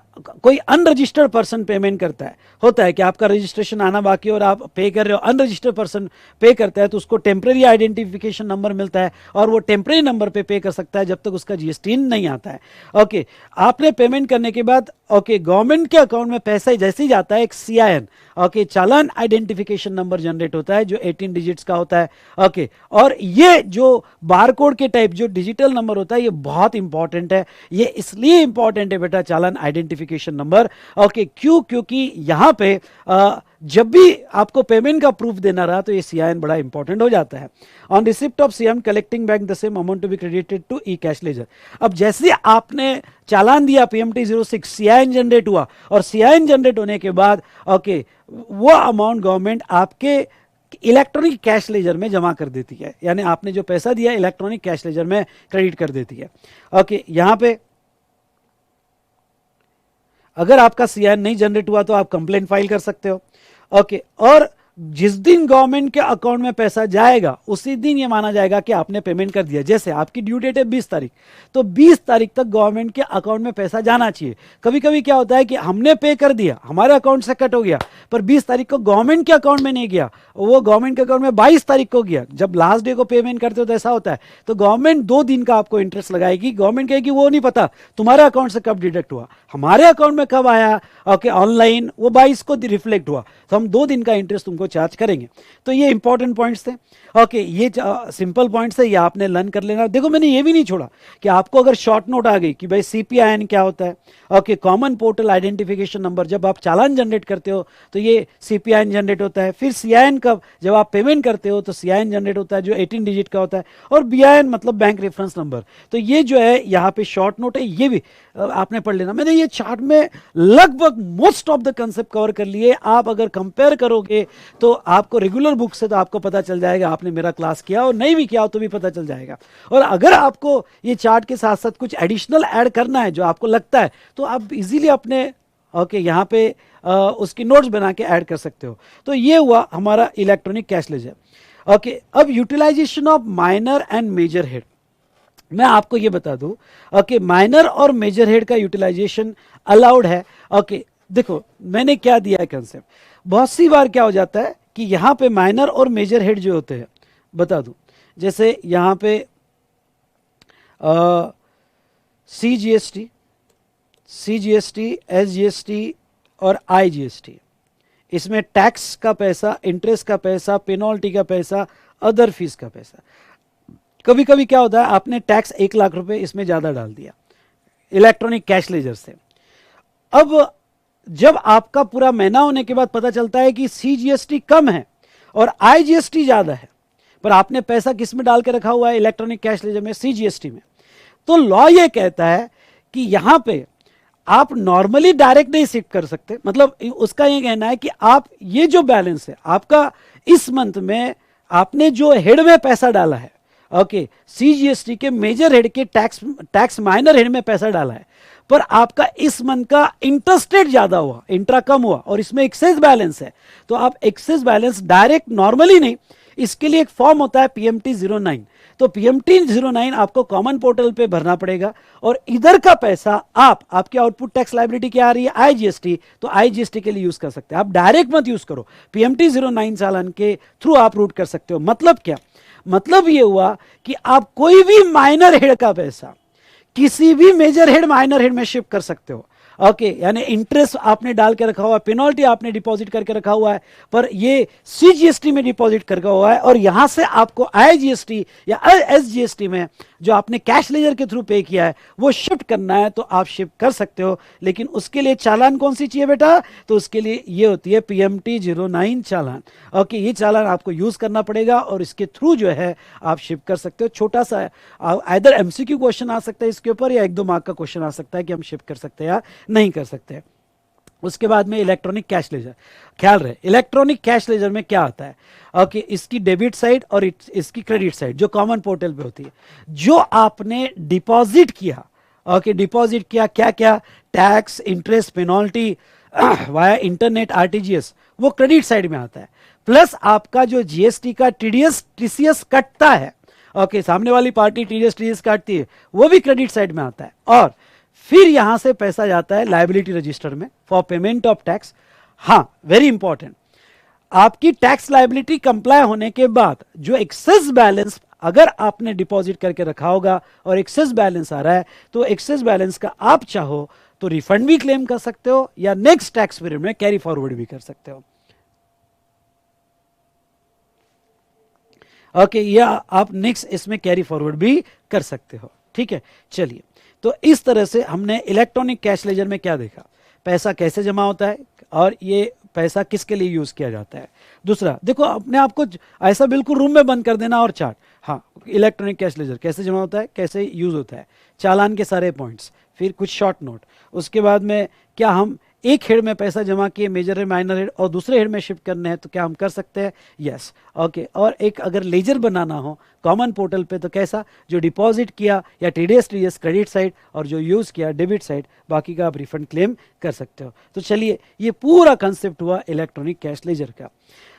कोई अनरजिस्टर्ड पर्सन पेमेंट करता है, होता है कि आपका रजिस्ट्रेशन आना बाकी है और आप पे कर रहे हो, अनरजिस्टर्ड पर्सन पे करता है तो उसको टेम्परेरी आइडेंटिफिकेशन नंबर मिलता है और वो टेम्परेरी नंबर पे कर सकता है जब तक उसका जीएसटी नहीं आता है। ओके आपने पेमेंट करने के बाद गवर्नमेंट के अकाउंट में पैसा जैसे ही जाता है एक CIN चालान आइडेंटिफिकेशन नंबर जनरेट होता है जो 18 डिजिट्स का होता है। और ये जो बारकोड के टाइप जो डिजिटल नंबर होता है ये बहुत इंपॉर्टेंट है। ये इसलिए इंपॉर्टेंट है बेटा चालान आइडेंटिफिकेशन नंबर। क्यों? क्योंकि यहां पे जब भी आपको पेमेंट का प्रूफ देना रहा तो ये CIN बड़ा इंपॉर्टेंट हो जाता है। On receipt of CIN collecting bank the same amount to be credited to e cash ledger. अब जैसे आपने चालान दिया PMT 06 CIN जनरेट हुआ और CIN जनरेट होने के बाद वो अमाउंट गवर्नमेंट आपके इलेक्ट्रॉनिक कैश लेजर में जमा कर देती है, यानी आपने जो पैसा दिया इलेक्ट्रॉनिक कैश लेजर में क्रेडिट कर देती है। यहां पे अगर आपका CIN नहीं जनरेट हुआ तो आप कंप्लेंट फाइल कर सकते हो। और जिस दिन गवर्नमेंट के अकाउंट में पैसा जाएगा उसी दिन ये माना जाएगा कि आपने पेमेंट कर दिया। जैसे आपकी ड्यू डेट है 20 तारीख, तो 20 तारीख तक गवर्नमेंट के अकाउंट में पैसा जाना चाहिए। कभी कभी क्या होता है कि हमने पे कर दिया, हमारे अकाउंट से कट हो गया, पर 20 तारीख को गवर्नमेंट के अकाउंट में नहीं गया, वो गवर्नमेंट के अकाउंट में 22 तारीख को गया। जब लास्ट डे को पेमेंट करते हो तो ऐसा होता है, तो गवर्नमेंट 2 दिन का आपको इंटरेस्ट लगाएगी। गवर्नमेंट कहेगी वो नहीं पता तुम्हारे अकाउंट से कब डिडक्ट हुआ, हमारे अकाउंट में कब आया, ऑनलाइन वो 22 को रिफ्लेक्ट हुआ, तो हम 2 दिन का इंटरेस्ट तुमको चार्ज करेंगे। तो ये इंपॉर्टेंट पॉइंट्स थे। ये सिंपल पॉइंट्स है, ये आपने लर्न कर लेना। देखो मैंने ये भी नहीं छोड़ा कि आपको अगर शॉर्ट नोट आ गई कि भाई CPIN क्या होता है, कॉमन पोर्टल आइडेंटिफिकेशन नंबर, जब आप चालान जनरेट करते हो तो ये CPIN जनरेट होता है। फिर CIN कब, जब आप पेमेंट करते हो तो CIN जनरेट होता है जो 18 डिजिट का होता है, और BIN मतलब बैंक रेफरेंस नंबर। तो ये जो है यहाँ पे शॉर्ट नोट है, ये भी आपने पढ़ लेना। मैंने ये चार्ट में लगभग most of the concept cover कर लिए। आप अगर कंपेयर करोगे तो आपको रेगुलर बुक से तो आपको पता चल जाएगा, आपने मेरा क्लास किया और नहीं भी किया हो तो भी पता चल जाएगा। और अगर आपको ये चार्ट के साथ साथ कुछ एडिशनल ऐड करना है जो आपको लगता है तो आप इजीली अपने यहाँ पे उसकी नोट्स बना के ऐड कर सकते हो। तो ये हुआ हमारा इलेक्ट्रॉनिक कैश लेजर। अब utilisation of minor and major head, मैं आपको ये बता दूं माइनर और मेजर हेड का यूटिलाइजेशन अलाउड है। देखो मैंने क्या दिया है कंसेप्ट, बहुत सी बार क्या हो जाता है कि यहां पे माइनर और मेजर हेड जो होते हैं, बता दूं जैसे यहां पे CGST, SGST और IGST, इसमें टैक्स का पैसा, इंटरेस्ट का पैसा, पेनल्टी का पैसा, अदर फीस का पैसा। कभी कभी क्या होता है आपने टैक्स 1 लाख रुपए इसमें ज्यादा डाल दिया इलेक्ट्रॉनिक कैश लेजर से। अब जब आपका पूरा महीना होने के बाद पता चलता है कि CGST कम है और IGST ज्यादा है, पर आपने पैसा किस में डाल के रखा हुआ है इलेक्ट्रॉनिक कैश लेजर में, CGST में, तो लॉ ये कहता है कि यहां पे आप नॉर्मली डायरेक्ट नहीं शिफ्ट कर सकते। मतलब उसका ये कहना है कि आप ये जो बैलेंस है आपका इस मंथ में, आपने जो हेड में पैसा डाला है, CGST के मेजर हेड के टैक्स माइनर हेड में पैसा डाला है, पर आपका इस मंथ का इंटरेस्ट रेट ज्यादा हुआ, इंट्रा कम हुआ और इसमें एक्सेस बैलेंस है, तो आप एक्सेस बैलेंस डायरेक्ट नॉर्मली नहीं, इसके लिए एक फॉर्म होता है PMT 09। तो PMT 09 आपको कॉमन पोर्टल पे भरना पड़ेगा और इधर का पैसा आपकी आउटपुट टैक्स लायबिलिटी क्या आ रही है, IGST, तो IGST के लिए यूज कर सकते हैं। आप डायरेक्ट मत यूज करो, PMT 09 चालान के थ्रू आप रूट कर सकते हो। मतलब क्या, मतलब ये हुआ कि आप कोई भी माइनर हेड का पैसा किसी भी मेजर हेड माइनर हेड में शिफ्ट कर सकते हो। यानी इंटरेस्ट आपने डाल के रखा हुआ है, पेनल्टी आपने डिपॉजिट करके रखा हुआ है, पर ये CGST में डिपॉजिट करके हुआ है और यहां से आपको IGST या SGST में जो आपने कैश लेजर के थ्रू पे किया है वो शिफ्ट करना है, तो आप शिफ्ट कर सकते हो। लेकिन उसके लिए चालान कौन सी चाहिए बेटा, तो उसके लिए ये होती है PMT 09 चालान। ये चालान आपको यूज करना पड़ेगा और इसके थ्रू जो है आप शिफ्ट कर सकते हो। छोटा सा आइदर MCQ क्वेश्चन आ सकता है इसके ऊपर या 1-2 मार्क का क्वेश्चन आ सकता है कि हम शिफ्ट कर सकते हैं या नहीं कर सकते। उसके बाद में इलेक्ट्रॉनिक कैश लेजर, ख्याल रहे इलेक्ट्रॉनिक कैश लेजर में क्या आता है, इसकी डेबिट साइड और इसकी क्रेडिट साइड जो कॉमन पोर्टल पे होती है। जो आपने डिपॉजिट किया, डिपॉजिट किया क्या क्या, tax, interest, penalty via internet, RTGS, वो क्रेडिट साइड में आता है। प्लस आपका जो GST का TCS कटता है, सामने वाली पार्टी TDS काटती है, वो भी क्रेडिट साइड में आता है। और फिर यहां से पैसा जाता है लायबिलिटी रजिस्टर में फॉर पेमेंट ऑफ टैक्स। हाँ, वेरी इंपॉर्टेंट, आपकी टैक्स लायबिलिटी कंप्लाई होने के बाद जो एक्सेस बैलेंस अगर आपने डिपॉजिट करके रखा होगा और एक्सेस बैलेंस आ रहा है, तो एक्सेस बैलेंस का आप चाहो तो रिफंड भी क्लेम कर सकते हो या नेक्स्ट टैक्स पीरियड में कैरी फॉरवर्ड भी कर सकते हो। ओके, या आप नेक्स्ट इसमें कैरी फॉरवर्ड भी कर सकते हो। ठीक है, चलिए, तो इस तरह से हमने इलेक्ट्रॉनिक कैश लेजर में क्या देखा, पैसा कैसे जमा होता है और ये पैसा किसके लिए यूज किया जाता है। दूसरा देखो, अपने आप को ऐसा बिल्कुल रूम में बंद कर देना और चार्ट, हाँ, इलेक्ट्रॉनिक कैश लेजर कैसे जमा होता है, कैसे यूज होता है, चालान के सारे पॉइंट्स, फिर कुछ शॉर्ट नोट, उसके बाद में क्या हम एक हेड में पैसा जमा किए, मेजर हेड, माइनर हेड, और दूसरे हेड में शिफ्ट करने हैं तो क्या हम कर सकते हैं, यस, ओके। और एक अगर लेजर बनाना हो कॉमन पोर्टल पे तो कैसा, जो डिपॉजिट किया या टीडीएस टीडीएस क्रेडिट साइड और जो यूज किया डेबिट साइड, बाकी का आप रिफंड क्लेम कर सकते हो। तो चलिए, ये पूरा कंसेप्ट हुआ इलेक्ट्रॉनिक कैश लेजर का।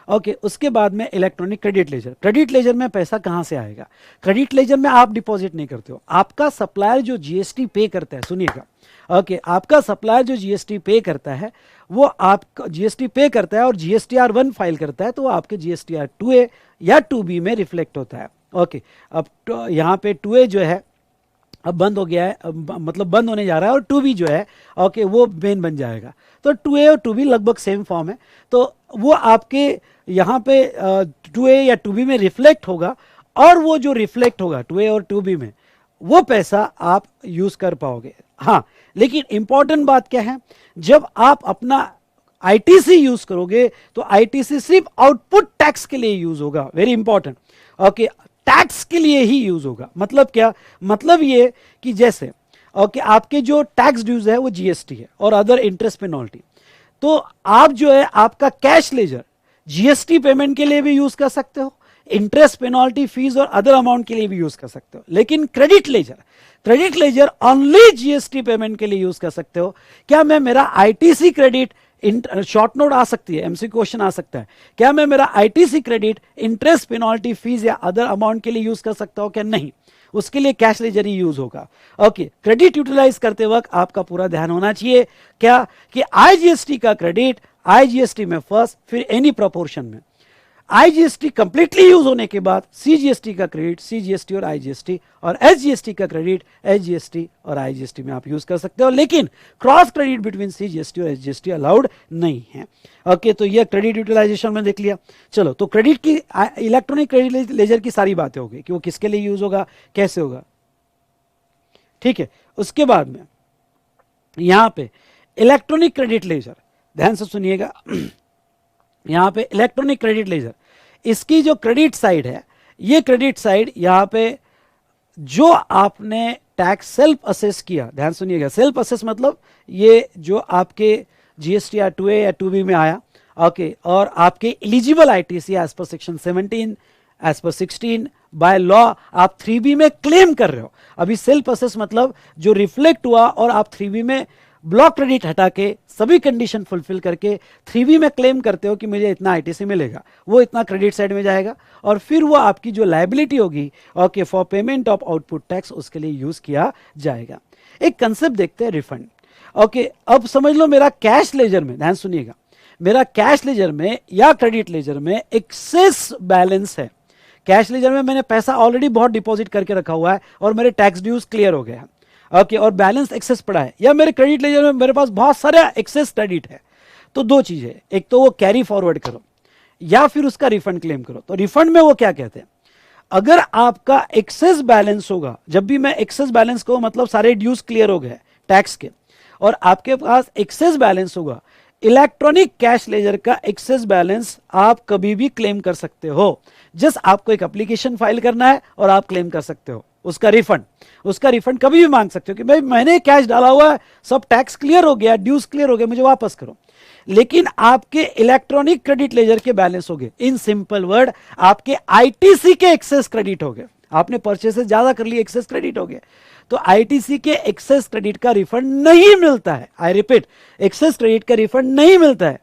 ओके, उसके बाद में electronic credit laser. Credit ledger में पैसा कहां से आएगा, क्रेडिट लेजर में आप डिपॉजिट नहीं करते हो, आपका सप्लायर जो जीएसटी पे करता है, सुनिएगा, ओके, आपका सप्लायर जो जीएसटी पे करता है वो आप जीएसटी पे करता है और जीएसटीआर 1 फाइल करता है, तो वो आपके जीएसटीआर 2A या 2B में रिफ्लेक्ट होता है। ओके, अब यहाँ पे 2A जो है अब बंद हो गया है, मतलब बंद होने जा रहा है, और 2B जो है ओके वो मेन बन जाएगा। तो 2A और 2B लगभग सेम फॉर्म है, तो वो आपके यहाँ पे 2A या 2B में रिफ्लेक्ट होगा, और वो जो रिफ्लेक्ट होगा 2A और 2B में, वो पैसा आप यूज कर पाओगे। हाँ, लेकिन इंपॉर्टेंट बात क्या है, जब आप अपना आईटीसी यूज करोगे तो आईटीसी सिर्फ आउटपुट टैक्स के लिए यूज होगा, वेरी इंपॉर्टेंट, ओके, टैक्स के लिए ही यूज होगा। मतलब क्या, मतलब ये कि जैसे ओके आपके जो टैक्स ड्यूज है वो जीएसटी है और अदर इंटरेस्ट पेनल्टी, तो आप जो है आपका कैश लेजर जीएसटी पेमेंट के लिए भी यूज कर सकते हो, इंटरेस्ट पेनल्टी फीस और अदर अमाउंट के लिए भी यूज कर सकते हो, लेकिन credit ledger only GST payment के लिए यूज कर सकते हो। क्या मैं मेरा आईटीसी क्रेडिट, शॉर्ट नोट आ सकती है, एमसी क्वेश्चन आ सकता है, क्या मैं मेरा ITC credit interest penalty fees या अदर अमाउंट के लिए यूज कर सकता हूं, क्या नहीं, उसके लिए कैश लेजर ही यूज होगा। ओके, क्रेडिट यूटिलाइज करते वक्त आपका पूरा ध्यान होना चाहिए क्या कि आईजीएसटी का क्रेडिट आईजीएसटी में फर्स्ट, फिर एनी प्रोपोर्शन में, आईजीएसटी कंप्लीटली यूज होने के बाद सीजीएसटी का क्रेडिट सीजीएसटी और आईजीएसटी, और एसजीएसटी का क्रेडिट एसजीएसटी और आईजीएसटी में आप यूज कर सकते हो, लेकिन क्रॉस क्रेडिट बिटवीन सीजीएसटी और एसजीएसटी अलाउड नहीं है। ओके, तो ये क्रेडिट यूटिलाइजेशन में देख लिया। चलो, तो क्रेडिट की, इलेक्ट्रॉनिक क्रेडिट लेजर की सारी बातें हो गई कि वो किसके लिए यूज होगा, कैसे होगा, ठीक है। उसके बाद में यहां पे इलेक्ट्रॉनिक क्रेडिट लेजर, ध्यान से सुनिएगा, यहां पे इलेक्ट्रॉनिक क्रेडिट लेजर, इसकी जो क्रेडिट साइड है, ये क्रेडिट साइड यहां पे जो आपने टैक्स सेल्फ असेस किया, ध्यान सुनिएगा, सेल्फ असेस मतलब ये जो आपके जीएसटी या 2A या 2B में आया, ओके, और आपके eligible ITC as per section 17 as per 16 by law आप 3B में क्लेम कर रहे हो। अभी सेल्फ असेस मतलब जो रिफ्लेक्ट हुआ और आप 3B में ब्लॉक क्रेडिट हटा के सभी कंडीशन फुलफिल करके 3B में क्लेम करते हो कि मुझे इतना आईटीसी मिलेगा, वो इतना क्रेडिट साइड में जाएगा, और फिर वो आपकी जो लायबिलिटी होगी okay for payment of output tax, उसके लिए यूज किया जाएगा। एक कंसेप्ट देखते हैं, रिफंड। ओके, अब समझ लो मेरा कैश लेजर में, ध्यान सुनिएगा, मेरा कैश लेजर में या क्रेडिट लेजर में एक्सेस बैलेंस है। कैश लेजर में मैंने पैसा ऑलरेडी बहुत डिपॉजिट करके रखा हुआ है और मेरे टैक्स ड्यूज क्लियर हो गए हैं, ओके, और बैलेंस एक्सेस पड़ा है, या मेरे क्रेडिट लेजर में मेरे पास बहुत सारा एक्सेस क्रेडिट है। तो दो चीजें, एक तो वो कैरी फॉरवर्ड करो या फिर उसका रिफंड क्लेम करो। तो रिफंड में वो क्या कहते हैं, अगर आपका एक्सेस बैलेंस होगा, जब भी मैं एक्सेस बैलेंस को मतलब सारे ड्यूज क्लियर हो गए टैक्स के, और आपके पास एक्सेस बैलेंस होगा, इलेक्ट्रॉनिक कैश लेजर का एक्सेस बैलेंस आप कभी भी क्लेम कर सकते हो। जस्ट आपको एक एप्लीकेशन फाइल करना है और आप क्लेम कर सकते हो उसका रिफंड कभी भी मांग सकते हो कि भाई मैंने कैश डाला हुआ है, सब टैक्स क्लियर हो गया, ड्यूज क्लियर हो गया, मुझे वापस करो। लेकिन आपके इलेक्ट्रॉनिक क्रेडिट लेजर के बैलेंस हो गए, इन सिंपल वर्ड आपके आईटीसी के एक्सेस क्रेडिट हो गए, आपने परचेसेस ज्यादा कर लिए, एक्सेस क्रेडिट हो गए, तो आईटीसी के एक्सेस क्रेडिट का रिफंड नहीं मिलता है। आई रिपीट, एक्सेस क्रेडिट का रिफंड नहीं मिलता है,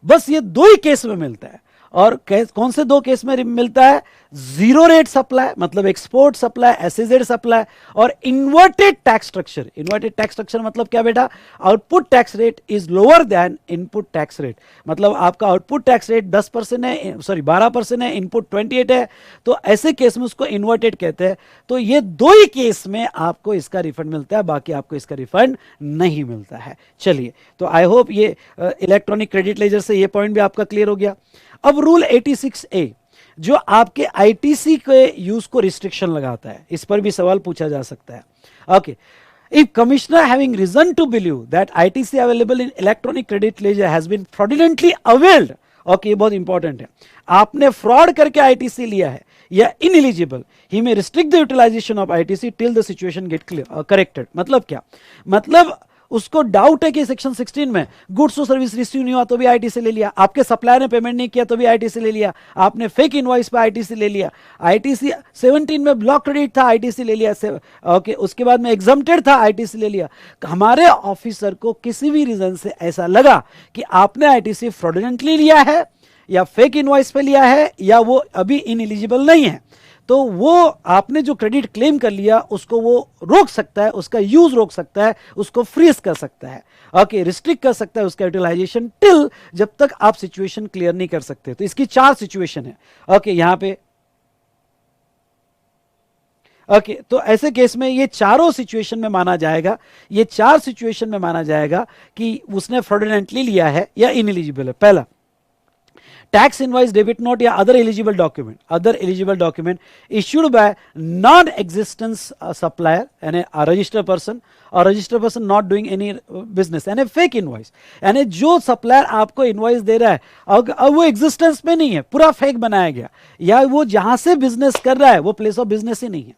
बस ये दो ही केस में मिलता है। और कौन से दो केस में मिलता है? जीरो रेट सप्लाई मतलब एक्सपोर्ट सप्लाई, एसईजेड सप्लाई, और inverted tax structure. Inverted tax structure मतलब क्या बेटा? Output tax rate is lower than input tax rate. मतलब आपका आउटपुट टैक्स रेट 10% है, सॉरी 12% है, इनपुट 28 है, तो ऐसे केस में उसको इन्वर्टेड कहते हैं। तो ये दो ही केस में आपको इसका रिफंड मिलता है, बाकी आपको इसका रिफंड नहीं मिलता है। चलिए, तो आई होप ये इलेक्ट्रॉनिक क्रेडिट लेजर से ये पॉइंट भी आपका क्लियर हो गया। अब रूल 86A जो आपके आईटीसी के यूज को रिस्ट्रिक्शन लगाता है, इस पर भी सवाल पूछा जा सकता है। Okay, if commissioner having reason to believe that ITC available in electronic credit ledger has been fraudulently availed, okay, ये बहुत इंपॉर्टेंट है, आपने फ्रॉड करके आईटीसी लिया है या ineligible, he may restrict the utilisation of ITC till the situation get clear corrected. मतलब क्या? मतलब उसको डाउट है कि सेक्शन 16 में गुड्स और सर्विस रिसीव नहीं हुआ तो भी आईटीसी ले लिया, आपके सप्लायर ने पेमेंट नहीं किया तो भी आईटीसी ले लिया, आपने फेक इनवॉइस पे आईटीसी ले लिया, आईटीसी 17 में ब्लॉक क्रेडिट था आईटीसी ले लिया, ओके, उसके बाद में एग्जम्प्टेड था आईटीसी ले लिया। हमारे ऑफिसर को किसी भी रीजन से ऐसा लगा कि आपने आईटीसी फ्रॉडुलेंटली लिया है या फेक इनवॉइस पे लिया है या वो अभी इनएलिजिबल नहीं है, तो वो आपने जो क्रेडिट क्लेम कर लिया उसको वो रोक सकता है, उसका यूज रोक सकता है, उसको फ्रीज कर सकता है, ओके, रिस्ट्रिक्ट कर सकता है उसका यूटिलाइजेशन टिल, जब तक आप सिचुएशन क्लियर नहीं कर सकते। तो इसकी 4 सिचुएशन है, ओके, यहां पे, ओके, तो ऐसे केस में ये चारों सिचुएशन में माना जाएगा, ये 4 सिचुएशन में माना जाएगा कि उसने फ्रॉडुलेंटली लिया है या इनएलिजिबल है। पहला, टैक्स इनवॉइस, डेबिट नोट या other eligible document issued by non existence supplier यानी रजिस्टर्ड पर्सन और registered person not doing any business, यानी फेक इनवॉइस, यानी जो सप्लायर आपको इनवॉइस दे रहा है अब वो एग्जिस्टेंस में नहीं है, पूरा फेक बनाया गया, या वो जहां से बिजनेस कर रहा है वो प्लेस ऑफ बिजनेस ही नहीं है,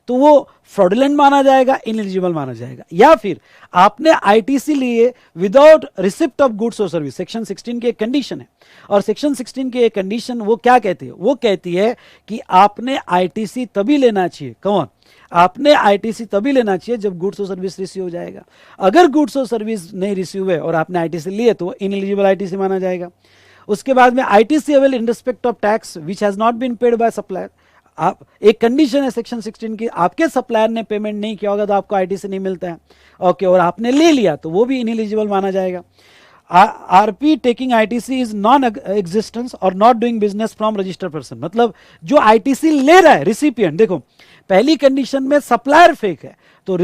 तो वो फ्रॉडुलेंट माना जाएगा, इनएलिजिबल माना जाएगा। या फिर आपने आईटीसी लिए विदाउट रिसिप्ट ऑफ गुड्स और सर्विस, सेक्शन 16 की एक कंडीशन है, और सेक्शन 16 की एक कंडीशन वो क्या कहती है? वो कहती है कि आपने आईटीसी तभी लेना चाहिए, कौन? आपने आईटीसी तभी लेना चाहिए जब गुड्स और सर्विस रिसीव हो जाएगा। अगर गुड्स और सर्विस नहीं रिसीव हुए और आपने आईटीसी लिए तो इनएलिजिबल आईटीसी माना जाएगा। उसके बाद में ITC avail in respect of tax which has not been paid by supplier, आप एक कंडीशन है सेक्शन 16 की, आपके सप्लायर ने पेमेंट नहीं किया होगा तो आपको आईटीसी नहीं मिलता है, ओके, और आपने ले लिया तो वो भी इनएलिजिबल माना जाएगा। RP taking ITC is non existence और not doing business from registered person, मतलब जो आईटीसी ले रहा है रिसिपिएंट, देखो पहली कंडीशन में सप्लायर फेक है, तो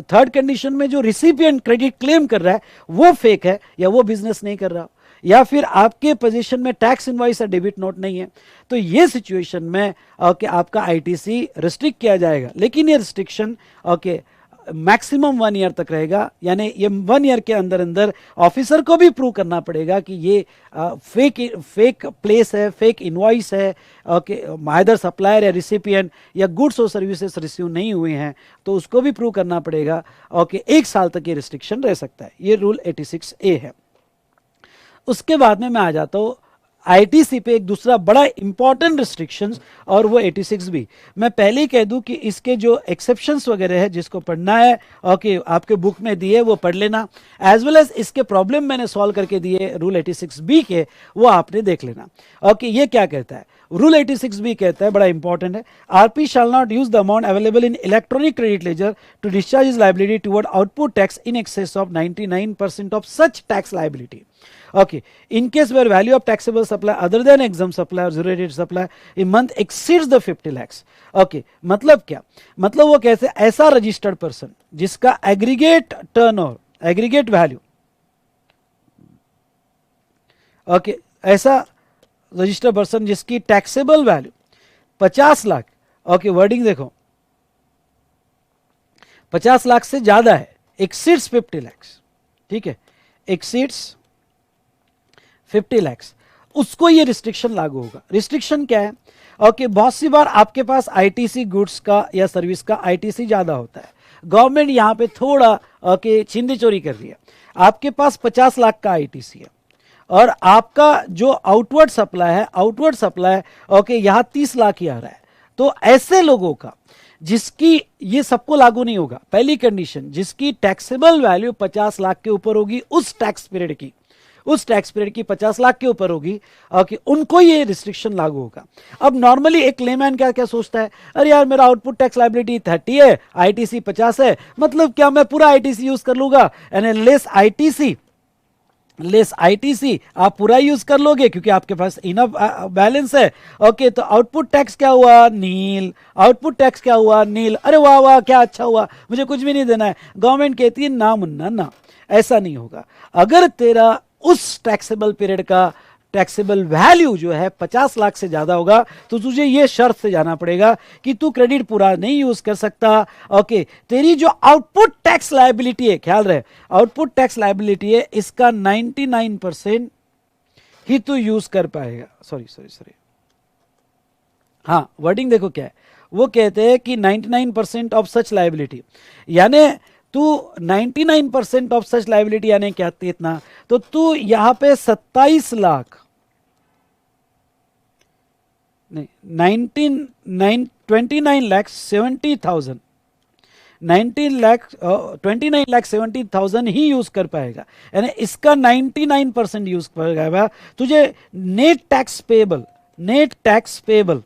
थर्ड कंडीशन में जो रिसिपिएंट क्रेडिट क्लेम कर रहा है वो फेक है या वो बिजनेस नहीं कर रहा, या फिर आपके पोजीशन में टैक्स इनवॉइस या डेबिट नोट नहीं है, तो ये सिचुएशन में ओके आपका आईटीसी रिस्ट्रिक्ट किया जाएगा। लेकिन ये रिस्ट्रिक्शन ओके मैक्सिमम 1 ईयर तक रहेगा, यानी ये 1 ईयर के अंदर अंदर ऑफिसर को भी प्रूव करना पड़ेगा कि ये फेक प्लेस है, फेक इनवॉइस है, ओके, आइदर सप्लायर या रिसिपिएंट या गुड्स और सर्विसेज रिसीव नहीं हुए हैं, तो उसको भी प्रूव करना पड़ेगा। ओके, 1 साल तक ये रिस्ट्रिक्शन रह सकता है। ये रूल 86A है। उसके बाद में मैं आ जाता हूं आईटीसी पे एक दूसरा बड़ा इंपॉर्टेंट रिस्ट्रिक्शंस, और वो 86B। मैं पहले ही कह दूं कि इसके जो एक्सेप्शंस वगैरह है जिसको पढ़ना है ओके आपके बुक में दिए वो पढ़ लेना, एज वेल एज इसके प्रॉब्लम मैंने सॉल्व करके दिए रूल 86B के, वो आपने देख लेना। ओके, ये क्या कहता है? रूल 86B कहता है, बड़ा इंपॉर्टेंट है, RP shall not use the amount available in electronic credit ledger to discharge his liability toward output tax in excess of 99% of such tax liability. Okay, in case where value of taxable supply other than exempt supply or zero rated supply in month exceeds the 50 lakhs. Okay, मतलब क्या? मतलब वो कैसे? ऐसा registered person जिसका aggregate turnover, aggregate value, okay, ऐसा registered person जिसकी taxable value 50 lakh, okay, wording देखो, 50 लाख से ज्यादा है, एक्सीड्स 50 lakhs, ठीक है, एक्सीड्स 50 lakhs, उसको ये रिस्ट्रिक्शन लागू होगा। रिस्ट्रिक्शन क्या है? ओके, बहुत सी बार आपके पास आईटीसी गुड्स का या सर्विस का आईटीसी ज्यादा होता है, गवर्नमेंट यहां पे थोड़ा ओके छिंदी चोरी कर रही है, आपके पास 50 लाख का आईटीसी है और आपका जो आउटवर्ड सप्लाई ओके यहां 30 लाख ही आ रहा है, तो ऐसे लोगों का जिसकी, ये सबको लागू नहीं होगा, पहली कंडीशन जिसकी टैक्सेबल वैल्यू 50 लाख के ऊपर होगी उस टैक्स पीरियड की, उस टैक्स पीरियड की 50 लाख के ऊपर होगी, ओके, उनको ये रिस्ट्रिक्शन लागू होगा। अब नॉर्मली एक लेमैन क्या क्या सोचता है, अरे यार मेरा आउटपुट टैक्स लायबिलिटी 30 है, आईटीसी 50 है, मतलब क्या मैं पूरा आईटीसी यूज कर लूंगा, यानी लेस आईटीसी आप पूरा यूज कर लोगे क्योंकि आपके पास इनफ बैलेंस है। ओके, तो आउटपुट टैक्स क्या हुआ, नील, आउटपुट टैक्स क्या हुआ, नील। अरे वाह वाह क्या अच्छा हुआ, मुझे कुछ भी नहीं देना है। गवर्नमेंट कहती है ना मुन्ना ना, ऐसा नहीं होगा। अगर तेरा उस टैक्सेबल पीरियड का टैक्सेबल वैल्यू जो है 50 लाख से ज्यादा होगा तो तुझे ये शर्त से जाना पड़ेगा कि तू क्रेडिट पूरा नहीं यूज कर सकता। ओके, तेरी जो आउटपुट टैक्स लायबिलिटी है, ख्याल रहे आउटपुट टैक्स लायबिलिटी है, इसका 99% ही तू यूज कर पाएगा। सॉरी, हाँ वर्डिंग देखो क्या है, वो कहते हैं कि 99% ऑफ सच लायबिलिटी, यानी तू 99% ऑफ सच लायबिलिटी यानी क्या, इतना, तो तू यहां पे 27 लाख नहीं 29,70,000 29,70,000 ही यूज कर पाएगा, यानी इसका 99% यूज कर पाएगा। तुझे नेट टैक्स पेबल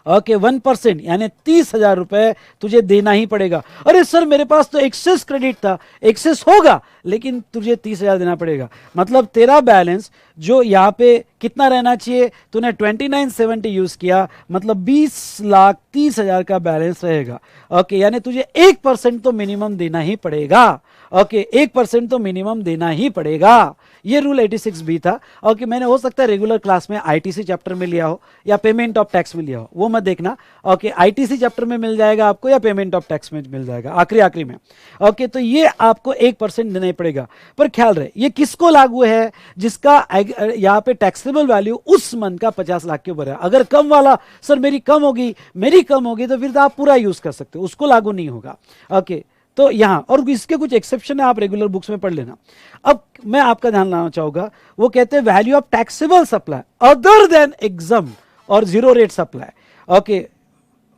ओके 1% यानी 30,000 रुपए तुझे देना ही पड़ेगा। अरे सर मेरे पास तो एक्सेस क्रेडिट था, एक्सेस होगा लेकिन तुझे 30,000 देना पड़ेगा। मतलब तेरा बैलेंस जो यहाँ पे कितना रहना चाहिए, तूने 2970 यूज किया, मतलब 20,30,000 का बैलेंस रहेगा। ओके, यानी तुझे 1% तो मिनिमम देना ही पड़ेगा। ओके, 1% तो मिनिमम देना ही पड़ेगा। ये रूल 86 भी था। ओके, मैंने हो सकता है रेगुलर क्लास में आईटीसी चैप्टर में लिया हो या पेमेंट ऑफ टैक्स में लिया हो, वो मत देखना। ओके, आईटीसी चैप्टर में मिल जाएगा आपको या पेमेंट ऑफ टैक्स में मिल जाएगा आखिरी में। ओके, तो ये आपको 1% देना ही पड़ेगा। पर ख्याल रहे ये किसको लागू है, जिसका यहाँ पे टैक्सेबल वैल्यू उस मंथ का 50 लाख के ऊपर है। अगर कम वाला, सर मेरी कम होगी तो फिर तो आप पूरा यूज कर सकते हो, उसको लागू नहीं होगा। ओके, तो यहां और इसके कुछ एक्सेप्शन है, आप रेगुलर बुक्स में पढ़ लेना। अब मैं आपका ध्यान लाना चाहूंगा, वो कहते हैं value of taxable supply other than exempt और zero rate supply. Okay,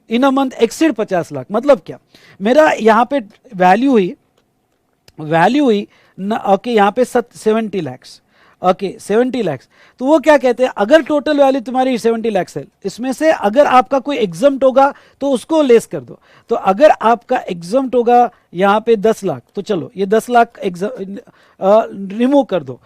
in a month exceed 50 lakh, मतलब क्या, मेरा यहां पे वैल्यू हुई ओके, यहां पे 70 लैक्स। ओके, 70 लैक्स, तो वो क्या कहते हैं, अगर टोटल वैल्यू तुम्हारी 70 लैक्स है, इसमें से अगर आपका कोई एग्जम्प्ट होगा तो उसको लेस कर दो। तो अगर आपका एग्जम्प्ट होगा यहां पे 10 लाख, तो चलो ये 10 लाख रिमूव कर दो।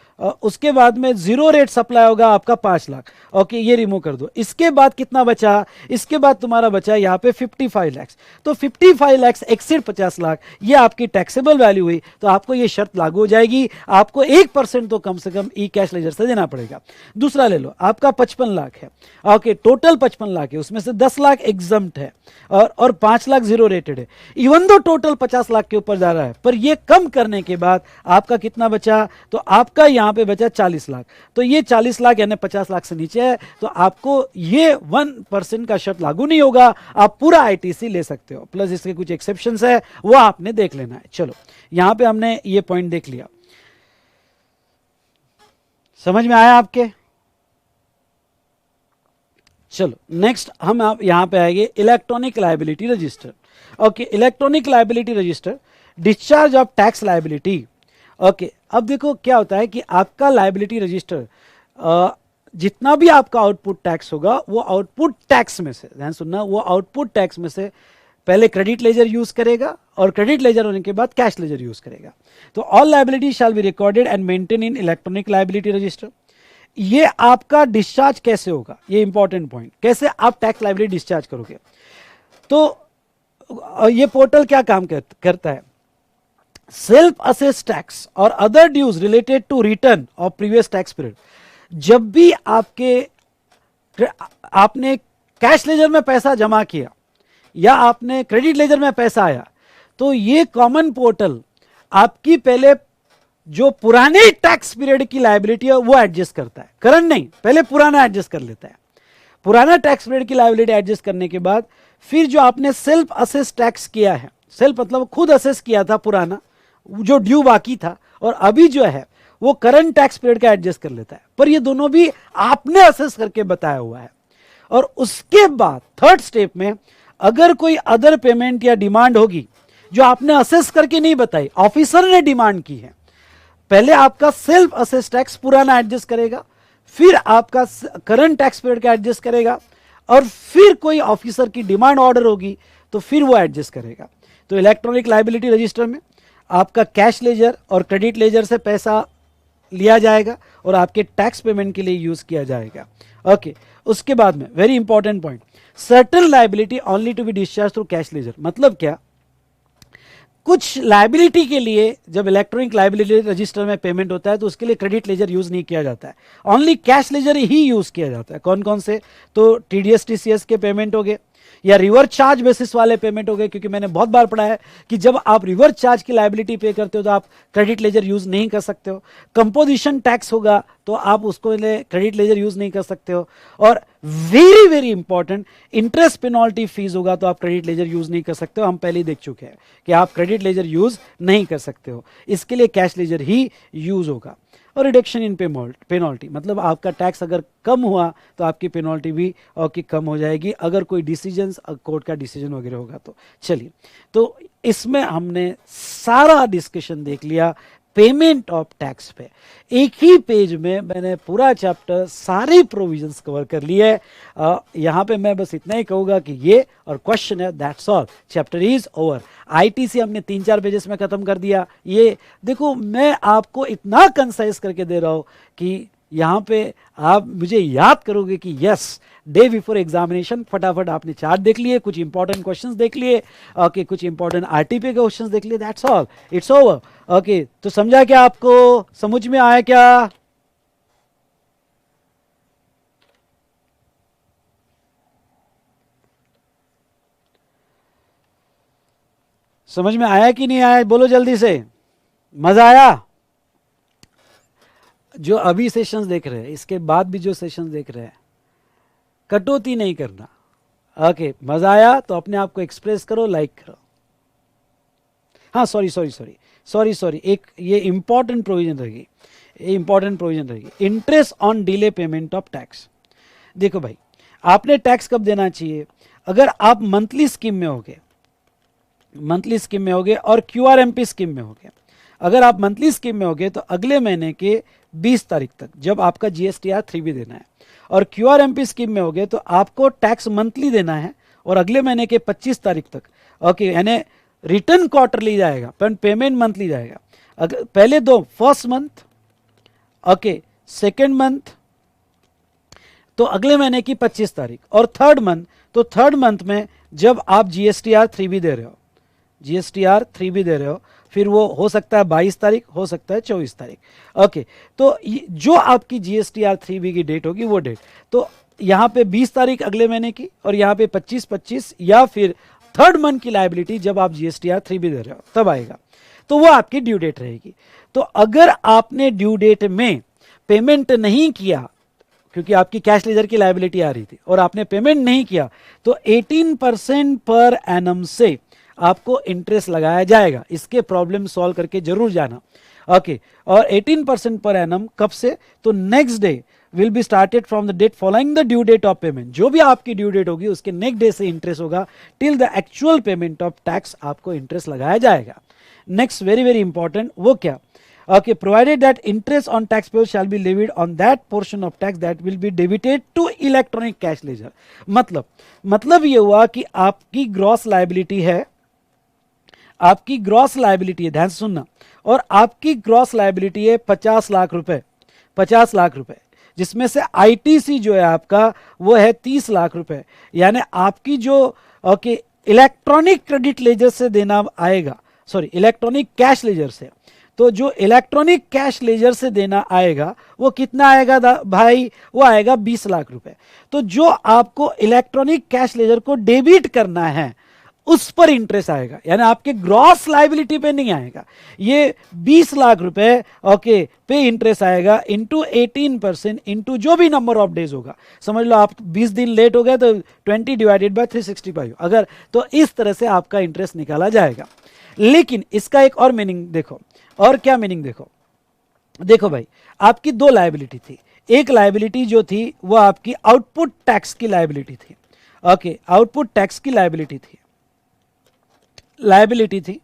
उसके बाद में जीरो रेट सप्लाई होगा आपका 5 लाख। ओके, ये रिमूव कर दो। इसके बाद कितना बचा, इसके बाद तुम्हारा बचा यहाँ पे 55 लैक्स। तो 55 लैक्स एक्सीड 50 लाख, ये आपकी टैक्सेबल वैल्यू हुई, तो आपको ये शर्त लागू हो जाएगी। आपको 1% तो कम से कम ई कैश लेजर से देना पड़ेगा। दूसरा ले लो, आपका 55 लाख है। ओके, टोटल 55 लाख है, उसमें से 10 लाख एग्जम्प्ट है और 5 लाख जीरो रेटेड है। इवन दो टोटल 50 लाख के ऊपर जा रहा है, पर ये कम करने के बाद आपका कितना बचा, तो आपका यहां पे बचा 40 लाख। तो ये 40 लाख यानी 50 लाख से नीचे है, तो आपको ये 1% का शर्त लागू नहीं होगा, आप पूरा आईटीसी ले सकते हो। प्लस इसके कुछ एक्सेप्शंस है, वो आपने देख लेना है। चलो, यहां पे हमने ये पॉइंट देख लिया, समझ में आया आपके। चलो नेक्स्ट हम आप यहां पे आएंगे electronic liability register. Okay, electronic liability register, discharge of tax liability. Okay, अब देखो क्या होता है कि आपका लायबिलिटी रजिस्टर जितना भी आपका आउटपुट टैक्स होगा, वो आउटपुट टैक्स में से, ध्यान सुनना, वो आउटपुट टैक्स में से पहले क्रेडिट लेजर यूज करेगा और क्रेडिट लेजर होने के बाद कैश लेजर यूज करेगा। तो all liability shall be recorded and maintain in electronic liability register. ये आपका डिस्चार्ज कैसे होगा, ये इंपॉर्टेंट पॉइंट, कैसे आप टैक्स लायबिलिटी डिस्चार्ज करोगे। तो ये पोर्टल क्या काम करता है, सेल्फ असेस टैक्स और other dues related to return of previous tax period, जब भी आपने कैश लेजर में पैसा जमा किया या आपने क्रेडिट लेजर में पैसा आया, तो ये कॉमन पोर्टल आपकी पहले जो पुराने टैक्स पीरियड की लायबिलिटी है वो एडजस्ट करता है, करंट नहीं, पहले पुराना एडजस्ट कर लेता है। पुराना टैक्स पीरियड की लायबिलिटी एडजस्ट करने के बाद फिर जो आपने सेल्फ असेस टैक्स किया है, सेल्फ मतलब खुद असेस किया था पुराना जो ड्यू बाकी था, और अभी जो है वो करंट टैक्स पीरियड का एडजस्ट कर लेता है। पर ये दोनों भी आपने असेस करके बताया हुआ है। और उसके बाद थर्ड स्टेप में अगर कोई अदर पेमेंट या डिमांड होगी जो आपने असेस करके नहीं बताई, ऑफिसर ने डिमांड की है, पहले आपका सेल्फ असेस टैक्स पुराना एडजस्ट करेगा, फिर आपका करंट टैक्स पीरियड का एडजस्ट करेगा, और फिर कोई ऑफिसर की डिमांड ऑर्डर होगी तो फिर वो एडजस्ट करेगा। तो इलेक्ट्रॉनिक लायबिलिटी रजिस्टर में आपका कैश लेजर और क्रेडिट लेजर से पैसा लिया जाएगा और आपके टैक्स पेमेंट के लिए यूज किया जाएगा। ओके, उसके बाद में very important point, certain liability only to be discharge through cash ledger. मतलब क्या, कुछ लायबिलिटी के लिए जब इलेक्ट्रॉनिक लायबिलिटी रजिस्टर में पेमेंट होता है तो उसके लिए क्रेडिट लेजर यूज नहीं किया जाता है, ओनली कैश लेजर ही यूज किया जाता है। कौन कौन से, तो टीडीएस टीसीएस के पेमेंट हो गए, या रिवर्स चार्ज बेसिस वाले पेमेंट हो गए, क्योंकि मैंने बहुत बार पढ़ा है कि जब आप रिवर्स चार्ज की लायबिलिटी पे करते हो तो आप क्रेडिट लेजर यूज नहीं कर सकते हो। कंपोजिशन टैक्स होगा तो आप उसको क्रेडिट लेजर यूज नहीं कर सकते हो। और very very important, interest penalty fees होगा तो आप क्रेडिट लेजर यूज नहीं कर सकते हो। हम पहले ही देख चुके हैं कि आप क्रेडिट लेजर यूज नहीं कर सकते हो, इसके लिए कैश लेजर ही यूज होगा। और रिडक्शन इन पेनल्टी, मतलब आपका टैक्स अगर कम हुआ तो आपकी पेनल्टी भी की कम हो जाएगी अगर कोई डिसीजन, कोर्ट का डिसीजन वगैरह होगा तो। चलिए, तो इसमें हमने सारा डिस्कशन देख लिया पेमेंट ऑफ टैक्स पे। एक ही पेज में मैंने पूरा चैप्टर सारी प्रोविजंस कवर कर लिए। यहाँ पे मैं बस इतना ही कहूँगा कि ये और क्वेश्चन है, that's all, chapter is over. ITC हमने 3-4 पेजेस में खत्म कर दिया। ये देखो, मैं आपको इतना कंसाइज करके दे रहा हूँ कि यहाँ पे आप मुझे याद करोगे कि यस, डे बिफोर एग्जामिनेशन फटाफट आपने चार्ट देख लिए, कुछ इंपॉर्टेंट क्वेश्चंस देख लिए, ओके, कुछ इंपॉर्टेंट आरटीपी के क्वेश्चंस देख लिए, that's all, it's over. Okay, तो समझा क्या, आपको समझ में आया क्या? समझ में आया कि नहीं आया, बोलो जल्दी से। मजा आया? जो अभी सेशंस देख रहे हैं, इसके बाद भी जो सेशंस देख रहे हैं, कटौती नहीं करना। ओके, मजा आया तो अपने आप को एक्सप्रेस करो, लाइक करो। हाँ, सॉरी, एक ये इंपॉर्टेंट प्रोविजन रहेगी, interest on delay payment of tax. देखो भाई, आपने टैक्स कब देना चाहिए? अगर आप मंथली स्कीम में होगे और क्यूआरएमपी स्कीम में होगे। अगर आप मंथली स्कीम में होगे तो अगले महीने के 20 तारीख तक, जब आपका जीएसटीआर 3 भी देना है, और क्यूआरएमपी स्कीम में होगे तो आपको टैक्स मंथली देना है और अगले महीने के 25 तारीख तक। ओके, यानी रिटर्न क्वार्टरली जाएगा पर पेमेंट मंथली जाएगा। अगर पहले दो, first month, okay, second month तो अगले महीने की 25 तारीख, और थर्ड मंथ तो थर्ड मंथ में जब आप जीएसटीआर 3 भी दे रहे हो, फिर वो हो सकता है 22 तारीख, हो सकता है 24 तारीख। ओके, तो जो आपकी जीएसटीआर 3B की डेट होगी वो डेट, तो यहाँ पे 20 तारीख अगले महीने की, और यहाँ पे 25 या फिर थर्ड मंथ की लायबिलिटी जब आप जीएसटीआर 3B दे रहे हो तब आएगा, तो वो आपकी ड्यू डेट रहेगी। तो अगर आपने ड्यू डेट में पेमेंट नहीं किया, क्योंकि आपकी कैश लेजर की लायबिलिटी आ रही थी और आपने पेमेंट नहीं किया, तो 18% पर एनम से आपको इंटरेस्ट लगाया जाएगा। इसके प्रॉब्लम सॉल्व करके जरूर जाना। ओके, और 18% पर एनम कब से? तो next day will be started from the date following the due date of payment. जो भी आपकी ड्यू डेट होगी उसके नेक्स्ट डे से इंटरेस्ट होगा till the actual payment of tax, आपको इंटरेस्ट लगाया जाएगा। नेक्स्ट वेरी वेरी इंपॉर्टेंट, वो क्या? Okay, provided that interest on tax payable shall be levied on that portion of tax that will be debited to electronic cash ledger। मतलब ये हुआ कि आपकी ग्रॉस लायबिलिटी है, ध्यान से सुनना, और आपकी ग्रॉस लायबिलिटी है 50 लाख रुपए, जिसमें से आईटीसी जो है आपका वो है 30 लाख रुपए। यानी आपकी जो इलेक्ट्रॉनिक क्रेडिट लेजर से देना आएगा, इलेक्ट्रॉनिक कैश लेजर से, तो जो इलेक्ट्रॉनिक कैश लेजर से देना आएगा वो कितना आएगा भाई? वो आएगा 20 लाख रुपए। तो जो आपको इलेक्ट्रॉनिक कैश लेजर को डेबिट करना है उस पर इंटरेस्ट आएगा, यानी आपके ग्रॉस लायबिलिटी पे नहीं आएगा। ये 20 लाख रुपए पे इंटरेस्ट आएगा इंटू 18% इंटू जो भी नंबर ऑफ डेज होगा। समझ लो आप 20 दिन लेट हो गए तो 20 डिवाइडेड बाय 365, अगर तो इस तरह से आपका इंटरेस्ट निकाला जाएगा। लेकिन इसका एक और मीनिंग देखो, और क्या मीनिंग देखो भाई, आपकी दो लायबिलिटी थी। एक लायबिलिटी जो थी वो आपकी आउटपुट टैक्स की लायबिलिटी थी। आउटपुट टैक्स की लायबिलिटी थी,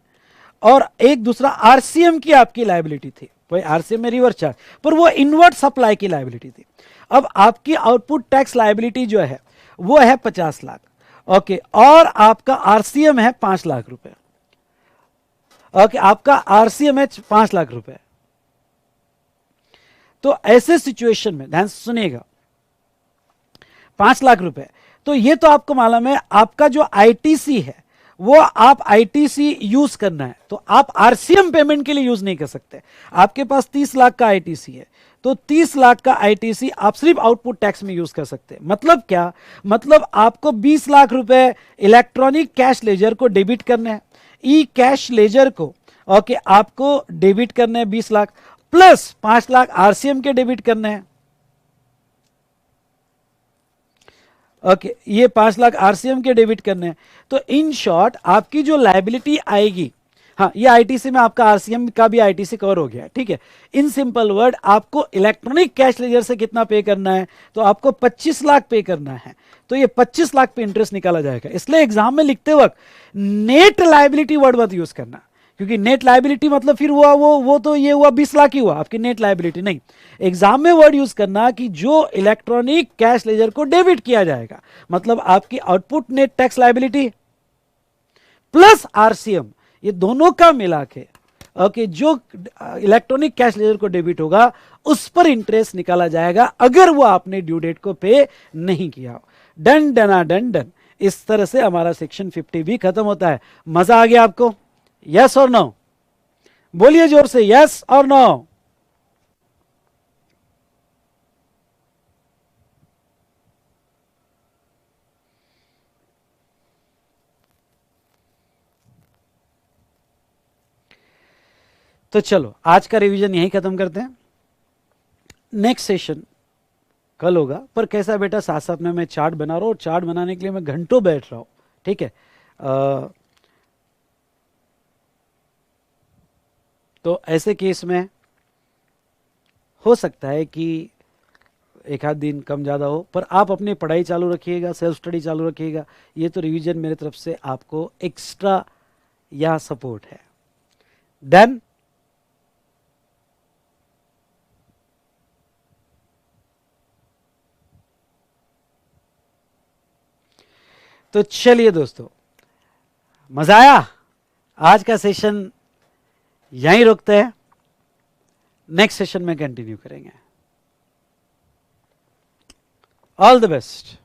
और एक दूसरा आरसीएम की आपकी लायबिलिटी थी। वही आरसीएम में रिवर्स चार्ज, पर वो इनवर्ट सप्लाई की लायबिलिटी थी। अब आपकी आउटपुट टैक्स लायबिलिटी जो है वो है 50 लाख, ओके, और आपका आरसीएम है 5 लाख रुपए, ओके, आपका आरसीएम है 5 लाख रुपए। तो ऐसे सिचुएशन में ध्यान से सुनिएगा, 5 लाख रुपए, तो ये तो आपको मालूम है आपका जो आईटीसी है वो आप आईटीसी यूज करना है, तो आप आरसीएम पेमेंट के लिए यूज नहीं कर सकते। आपके पास 30 लाख का आईटीसी है, तो 30 लाख का आईटीसी आप सिर्फ आउटपुट टैक्स में यूज कर सकते हैं। मतलब क्या, मतलब आपको 20 लाख रुपए इलेक्ट्रॉनिक कैश लेजर को डेबिट करने हैं, ई कैश लेजर को, ओके, आपको डेबिट करने हैं 20 लाख, प्लस 5 लाख आरसीएम के डेबिट करने हैं, ओके, ये 5 लाख आरसीएम के डेबिट करने हैं। तो इन शॉर्ट आपकी जो लायबिलिटी आएगी, हाँ, ये आईटीसी में आपका आरसीएम का भी आईटीसी कवर हो गया, ठीक है। इन सिंपल वर्ड, आपको इलेक्ट्रॉनिक कैश लेजर से कितना पे करना है, तो आपको 25 लाख पे करना है, तो ये 25 लाख पे इंटरेस्ट निकाला जाएगा। इसलिए एग्जाम में लिखते वक्त नेट लायबिलिटी वर्ड मत यूज करना, क्योंकि नेट लायबिलिटी मतलब फिर हुआ वो तो ये हुआ 20 लाख ही हुआ आपकी नेट लायबिलिटी, नहीं। एग्जाम में वर्ड यूज करना कि जो इलेक्ट्रॉनिक कैश लेजर को डेबिट किया जाएगा, मतलब आपकी output net tax liability plus RCM, ये दोनों का मिला के, ओके, जो इलेक्ट्रॉनिक कैश लेजर को डेबिट होगा उस पर इंटरेस्ट निकाला जाएगा, अगर वो आपने ड्यू डेट को पे नहीं किया हो। डन डना डन डन। इस तरह से हमारा सेक्शन 50 भी खत्म होता है। मजा आ गया आपको? यस और नो? बोलिए जोर से, यस और नो? तो चलो आज का रिवीजन यहीं खत्म करते हैं। नेक्स्ट सेशन कल होगा, पर कैसा बेटा, साथ साथ में मैं चार्ट बना रहा हूं, और चार्ट बनाने के लिए मैं घंटों बैठ रहा हूं, ठीक है। तो ऐसे केस में हो सकता है कि एक आध दिन कम ज़्यादा हो, पर आप अपनी पढ़ाई चालू रखिएगा, सेल्फ स्टडी चालू रखिएगा। ये तो रिवीजन मेरे तरफ से आपको एक्स्ट्रा या सपोर्ट है। डन? तो चलिए दोस्तों, मजा आया? आज का सेशन यहीं रुकते हैं, नेक्स्ट सेशन में कंटिन्यू करेंगे। All the best.